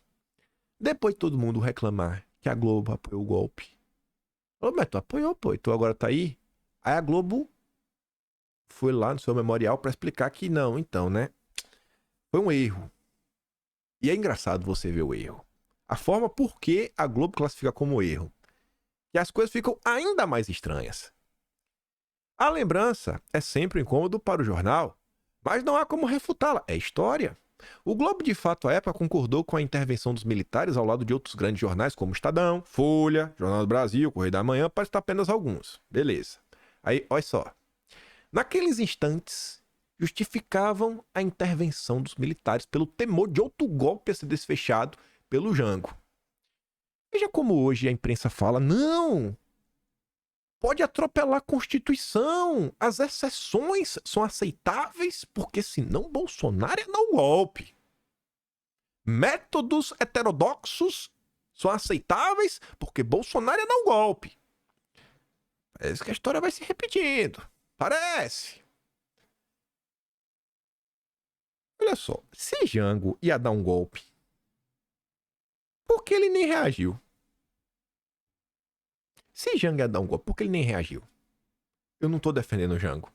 A: Depois de todo mundo reclamar que a Globo apoiou o golpe. Ô, mas tu apoiou, pô, e tu agora tá aí? Aí a Globo foi lá no seu memorial pra explicar que não, então, né? Foi um erro. E é engraçado você ver o erro. A forma por que a Globo classifica como erro. E as coisas ficam ainda mais estranhas. A lembrança é sempre um incômodo para o jornal, mas não há como refutá-la, é história. O Globo, de fato, à época, concordou com a intervenção dos militares ao lado de outros grandes jornais como Estadão, Folha, Jornal do Brasil, Correio da Manhã, para citar apenas alguns. Beleza. Aí, olha só. Naqueles instantes, justificavam a intervenção dos militares pelo temor de outro golpe a ser desfechado pelo Jango. Veja como hoje a imprensa fala, não, pode atropelar a Constituição, as exceções são aceitáveis porque senão Bolsonaro é não golpe. Métodos heterodoxos são aceitáveis porque Bolsonaro é não golpe. Parece que a história vai se repetindo. Parece. Olha só, se Jango ia dar um golpe, por que ele nem reagiu? Se Jango ia dar um golpe, por que ele nem reagiu? Eu não tô defendendo o Jango.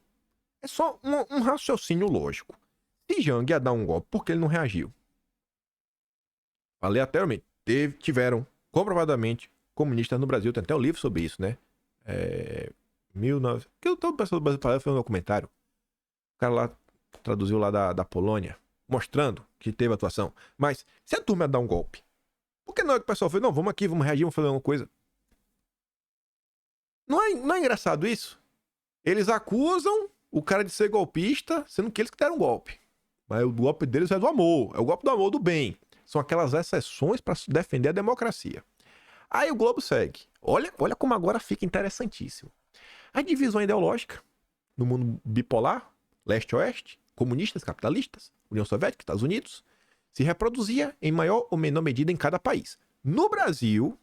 A: É só um raciocínio lógico. Se Jango ia dar um golpe, por que ele não reagiu? Aleatoriamente. Tiveram, comprovadamente, comunistas no Brasil. Tem até um livro sobre isso, né? Que todo o pessoal do Brasil falou, foi um documentário. O cara lá traduziu lá da Polônia, mostrando que teve atuação. Mas, se a turma ia dar um golpe, por que não é que o pessoal falou, não, vamos aqui, vamos reagir, vamos fazer alguma coisa? Não é engraçado isso? Eles acusam o cara de ser golpista, sendo que eles que deram um golpe. Mas o golpe deles é do amor. É o golpe do amor, do bem. São aquelas exceções para defender a democracia. Aí o Globo segue. Olha como agora fica interessantíssimo. A divisão ideológica no mundo bipolar, leste-oeste, comunistas, capitalistas, União Soviética, Estados Unidos, se reproduzia em maior ou menor medida em cada país. No Brasil,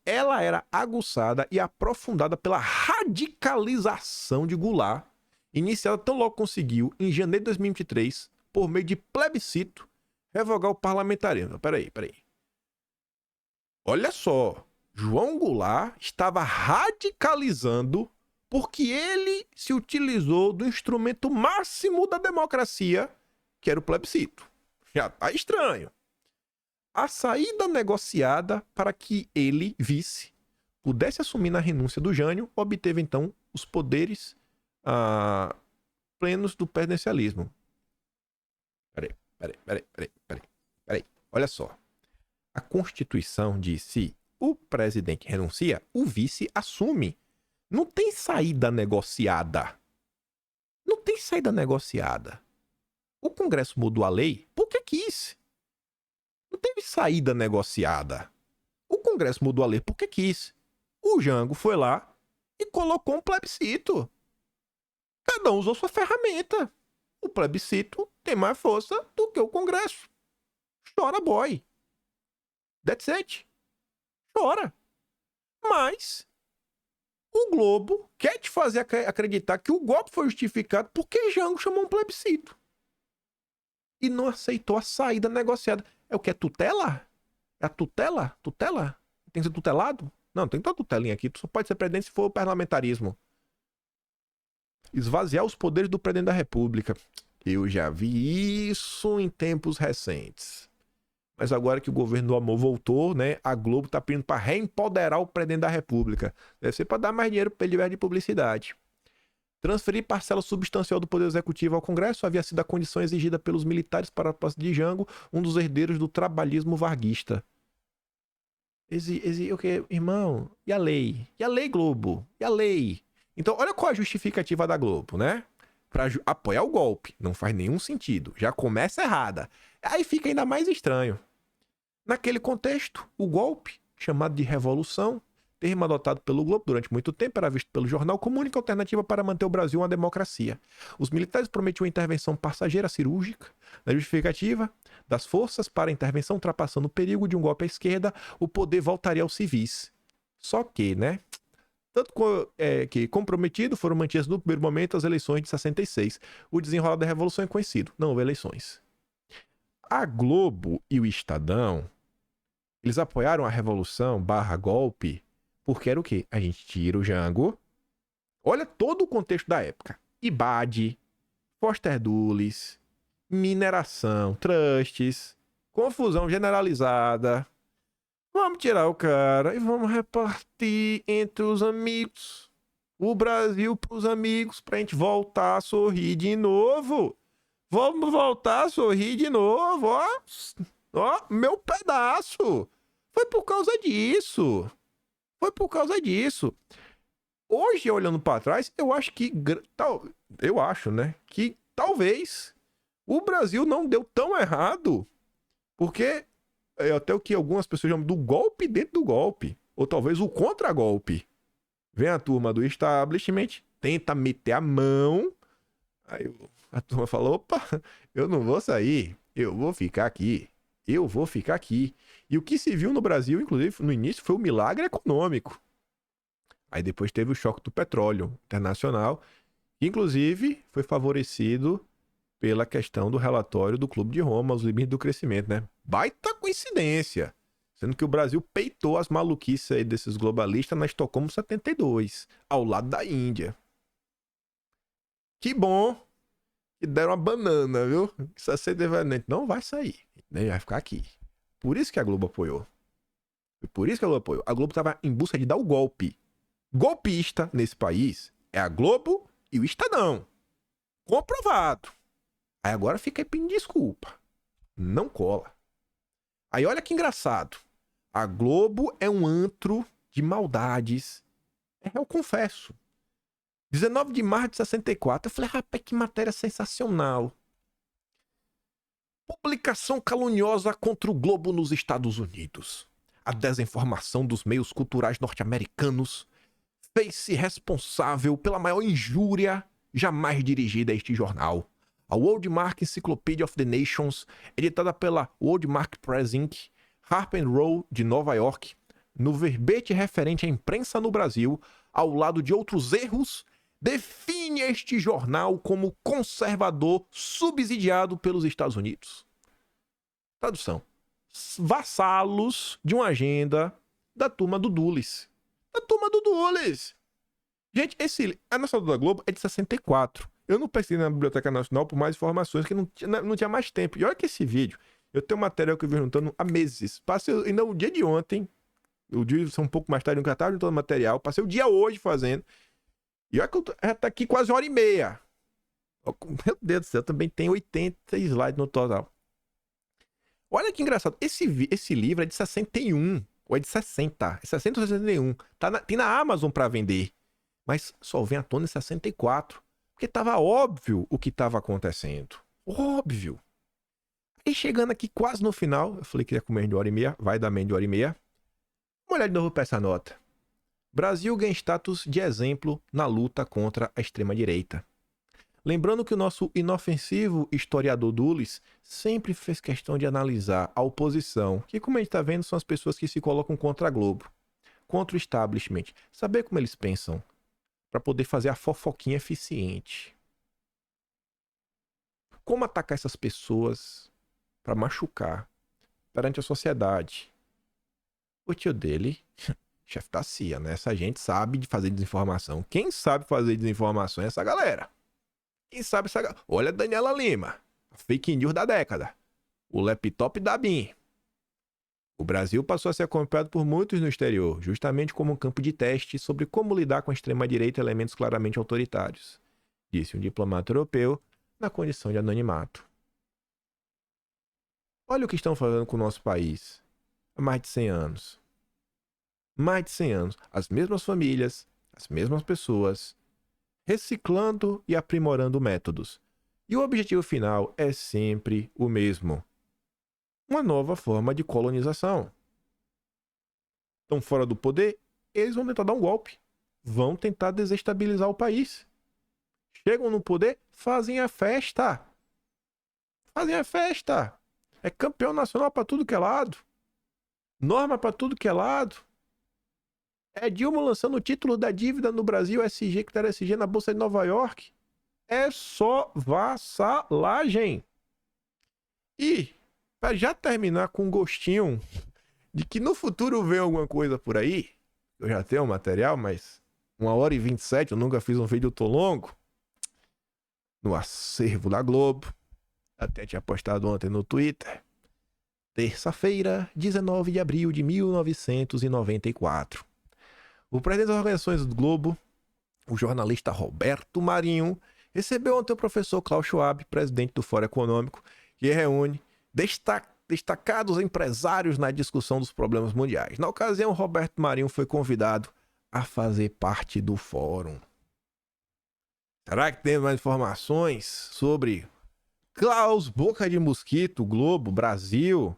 A: ela era aguçada e aprofundada pela radicalização de Goulart, iniciada tão logo conseguiu, em janeiro de 2023, por meio de plebiscito, revogar o parlamentarismo. Peraí. Olha só, João Goulart estava radicalizando porque ele se utilizou do instrumento máximo da democracia, que era o plebiscito. Já tá estranho. A saída negociada para que ele, vice, pudesse assumir na renúncia do Jânio, obteve então os poderes plenos do presidencialismo. Peraí. Olha só. A Constituição diz: se o presidente renuncia, o vice assume. Não tem saída negociada. O Congresso mudou a lei porque quis. Não teve saída negociada. O Congresso mudou a lei porque quis. O Jango foi lá e colocou um plebiscito. Cada um usou sua ferramenta. O plebiscito tem mais força do que o Congresso. Chora, boy. That's it. Chora. Mas o Globo quer te fazer acreditar que o golpe foi justificado porque Jango chamou um plebiscito. E não aceitou a saída negociada. É o que? É tutela? É a tutela? Tutela? Tem que ser tutelado? Não, tem que ter uma tutelinha aqui. Tu só pode ser presidente se for o parlamentarismo. Esvaziar os poderes do presidente da República. Eu já vi isso em tempos recentes. Mas agora que o governo do amor voltou, né? A Globo tá pedindo para reempoderar o presidente da República. Deve ser para dar mais dinheiro para ele de publicidade. Transferir parcela substancial do Poder Executivo ao Congresso havia sido a condição exigida pelos militares para a posse de Jango, um dos herdeiros do trabalhismo varguista. O que? Irmão, e a lei? E a lei, Globo? E a lei? Então, olha qual a justificativa da Globo, né? Para apoiar o golpe. Não faz nenhum sentido. Já começa errada. Aí fica ainda mais estranho. Naquele contexto, o golpe, chamado de revolução, termo adotado pelo Globo durante muito tempo, era visto pelo jornal como única alternativa para manter o Brasil uma democracia. Os militares prometiam uma intervenção passageira cirúrgica. Na justificativa das forças para a intervenção, ultrapassando o perigo de um golpe à esquerda, o poder voltaria aos civis. Só que, né? Tanto que comprometido foram mantidas no primeiro momento as eleições de 66. O desenrolar da Revolução é conhecido. Não houve eleições. A Globo e o Estadão, eles apoiaram a Revolução / golpe porque era o quê? A gente tira o Jango. Olha todo o contexto da época. IBAD, Foster Dulles, mineração, trusts, confusão generalizada. Vamos tirar o cara e vamos repartir entre os amigos. O Brasil pros amigos pra gente voltar a sorrir de novo. Vamos voltar a sorrir de novo, ó. Ó, meu pedaço. Foi por causa disso. Hoje, olhando pra trás, eu acho que... né? Que talvez o Brasil não deu tão errado. Porque é até o que algumas pessoas chamam do golpe dentro do golpe. Ou talvez o contragolpe. Vem a turma do establishment, tenta meter a mão. Aí a turma fala, opa, eu não vou sair. Eu vou ficar aqui. E o que se viu no Brasil, inclusive, no início, foi um milagre econômico. Aí depois teve o choque do petróleo internacional, que inclusive foi favorecido pela questão do relatório do Clube de Roma, os limites do crescimento, né? Baita coincidência. Sendo que o Brasil peitou as maluquices aí desses globalistas na Estocolmo 72, ao lado da Índia. Que bom que deram uma banana, viu? Isso não vai sair, vai ficar aqui. Por isso que a Globo apoiou. Por isso que a Globo apoiou. A Globo estava em busca de dar o golpe. Golpista nesse país é a Globo e o Estadão. Comprovado. Aí agora fica aí pedindo desculpa. Não cola. Aí olha que engraçado. A Globo é um antro de maldades. Eu confesso. 19 de março de 64. Eu falei, rapaz, que matéria sensacional. Publicação caluniosa contra o Globo nos Estados Unidos. A desinformação dos meios culturais norte-americanos fez-se responsável pela maior injúria jamais dirigida a este jornal. A Wordmark Encyclopedia of the Nations, editada pela Wordmark Press Inc., Harper Row, de Nova York, no verbete referente à imprensa no Brasil, ao lado de outros erros, define este jornal como conservador subsidiado pelos Estados Unidos. Tradução. Vassalos de uma agenda da turma do Dulles. Da turma do Dulles. Gente, a nossa da Globo é de 64. Eu não pesquisei na Biblioteca Nacional por mais informações, que não tinha mais tempo. E olha que esse vídeo, eu tenho um material que eu venho juntando há meses. Passei ainda o dia de ontem, o dia um pouco mais tarde, no catálogo de todo o material. Passei o dia hoje fazendo. E olha que já tá aqui quase 1h30. Meu Deus do céu, também tem 80 slides no total. Olha que engraçado. Esse livro é de 61, ou é de 60. É 60 ou 61. Tem na Amazon para vender. Mas só vem à tona em 64. Porque tava óbvio o que tava acontecendo. Óbvio. E chegando aqui quase no final, eu falei que ia com menos de 1h30, vai dar menos de 1h30. Vamos olhar de novo para essa nota. Brasil ganha status de exemplo na luta contra a extrema-direita. Lembrando que o nosso inofensivo historiador Dulles sempre fez questão de analisar a oposição, que, como a gente está vendo, são as pessoas que se colocam contra a Globo, contra o establishment, saber como eles pensam, para poder fazer a fofoquinha eficiente. Como atacar essas pessoas para machucar perante a sociedade. O tio dele, chefe da CIA, né? Essa gente sabe de fazer desinformação. Quem sabe fazer desinformação é essa galera. Quem sabe essa galera? Olha a Daniela Lima, a fake news da década. O laptop da BIM. O Brasil passou a ser acompanhado por muitos no exterior, justamente como um campo de teste sobre como lidar com a extrema-direita e elementos claramente autoritários, disse um diplomata europeu na condição de anonimato. Olha o que estão fazendo com o nosso país há mais de 100 anos. Mais de 100 anos. As mesmas famílias, as mesmas pessoas, reciclando e aprimorando métodos. E o objetivo final é sempre o mesmo. Uma nova forma de colonização. Estão fora do poder, eles vão tentar dar um golpe. Vão tentar desestabilizar o país. Chegam no poder, fazem a festa. Fazem a festa. É campeão nacional para tudo que é lado. Norma para tudo que é lado. É Dilma lançando o título da dívida no Brasil, SG, que era SG na Bolsa de Nova York. É só vassalagem. E, para já terminar com um gostinho de que no futuro vem alguma coisa por aí, eu já tenho um material, mas 1h27, eu nunca fiz um vídeo tão longo, no acervo da Globo, até tinha postado ontem no Twitter, terça-feira, 19 de abril de 1994. O presidente das organizações do Globo, o jornalista Roberto Marinho, recebeu ontem o professor Klaus Schwab, presidente do Fórum Econômico, que reúne destacados empresários na discussão dos problemas mundiais. Na ocasião, Roberto Marinho foi convidado a fazer parte do fórum. Será que tem mais informações sobre Klaus Boca de Mosquito, Globo, Brasil?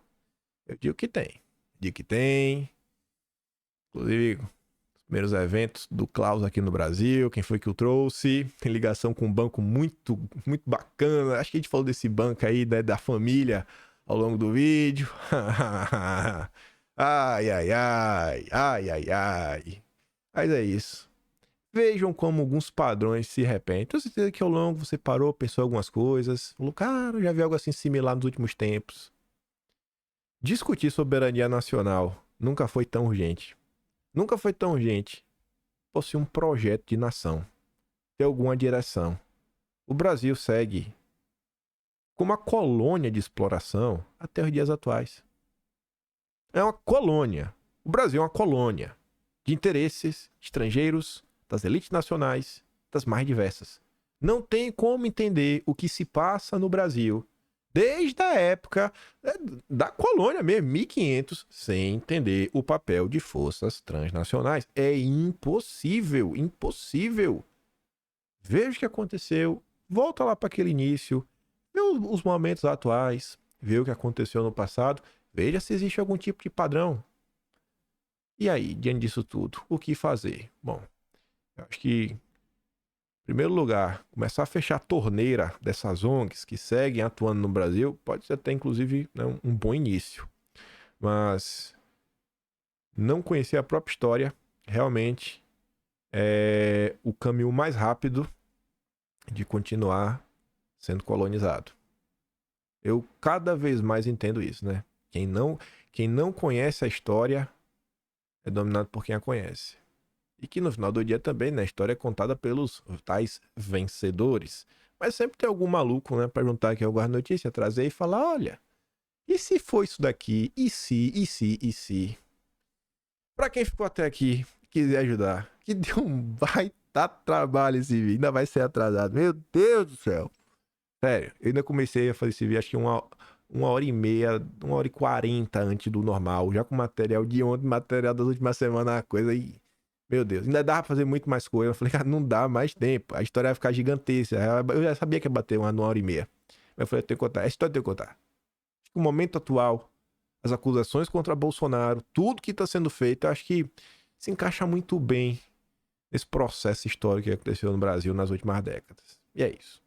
A: Eu digo que tem. Digo que tem. Inclusive, os primeiros eventos do Klaus aqui no Brasil, quem foi que o trouxe? Tem ligação com um banco muito, muito bacana. Acho que a gente falou desse banco aí, né, da família, ao longo do vídeo. Ai, ai, ai, ai, ai, ai. Mas é isso. Vejam como alguns padrões se repetem. Tenho certeza que ao longo você parou, pensou algumas coisas. Falou, cara, eu já vi algo assim similar nos últimos tempos. Discutir soberania nacional nunca foi tão urgente. Nunca foi tão urgente. Fosse um projeto de nação. Ter alguma direção. O Brasil segue como uma colônia de exploração até os dias atuais. É uma colônia. O Brasil é uma colônia de interesses estrangeiros, das elites nacionais, das mais diversas. Não tem como entender o que se passa no Brasil desde a época da colônia mesmo, 1500, sem entender o papel de forças transnacionais. É impossível, impossível. Veja o que aconteceu, volta lá para aquele início, vê os momentos atuais, vê o que aconteceu no passado, veja se existe algum tipo de padrão. E aí, diante disso tudo, o que fazer? Bom, eu acho que, em primeiro lugar, começar a fechar a torneira dessas ONGs que seguem atuando no Brasil pode ser até, inclusive, né, um bom início. Mas não conhecer a própria história realmente é o caminho mais rápido de continuar sendo colonizado. Eu cada vez mais entendo isso, né? Quem não conhece a história é dominado por quem a conhece. E que no final do dia também, né, a história é contada pelos tais vencedores. Mas sempre tem algum maluco, né, pra juntar aqui algumas notícias, trazer e falar, olha, e se for isso daqui? E se? Pra quem ficou até aqui, quiser ajudar, que deu um baita trabalho esse vídeo, ainda vai ser atrasado. Meu Deus do céu. Sério, eu ainda comecei a fazer esse vídeo, acho que uma hora e meia, 1h40 antes do normal, já com material de ontem, material das últimas semanas, uma coisa aí. Meu Deus, ainda dava pra fazer muito mais coisa. Eu falei, cara, não dá mais tempo. A história vai ficar gigantesca. Eu já sabia que ia bater uma hora e meia. Mas eu falei, eu tenho que contar. A história eu tenho que contar. O momento atual, as acusações contra Bolsonaro, tudo que tá sendo feito, eu acho que se encaixa muito bem nesse processo histórico que aconteceu no Brasil nas últimas décadas. E é isso.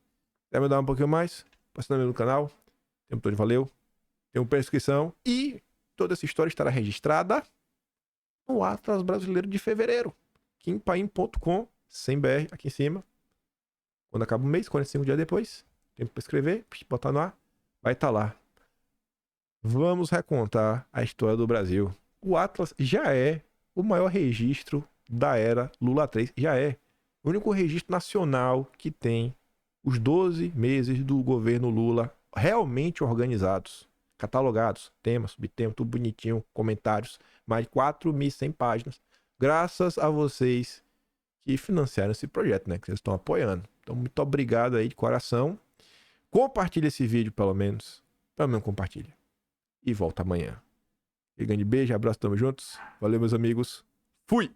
A: Quer me dar um pouquinho mais? Passando no canal. Tempo todo, valeu. Tem uma prescrição. E toda essa história estará registrada no Atlas Brasileiro de Fevereiro. Kimpaim.com, sem BR, aqui em cima. Quando acaba o mês, 45 dias depois, tempo para escrever, botar no ar, vai estar lá. Vamos recontar a história do Brasil. O Atlas já é o maior registro da era Lula 3. Já é. O único registro nacional que tem os 12 meses do governo Lula realmente organizados, catalogados, tema, subtema, tudo bonitinho, comentários, mais de 4.100 páginas, graças a vocês que financiaram esse projeto, né, que vocês estão apoiando. Então, muito obrigado aí de coração. Compartilha esse vídeo, pelo menos compartilha. E volta amanhã. E grande beijo, abraço, tamo juntos. Valeu, meus amigos. Fui!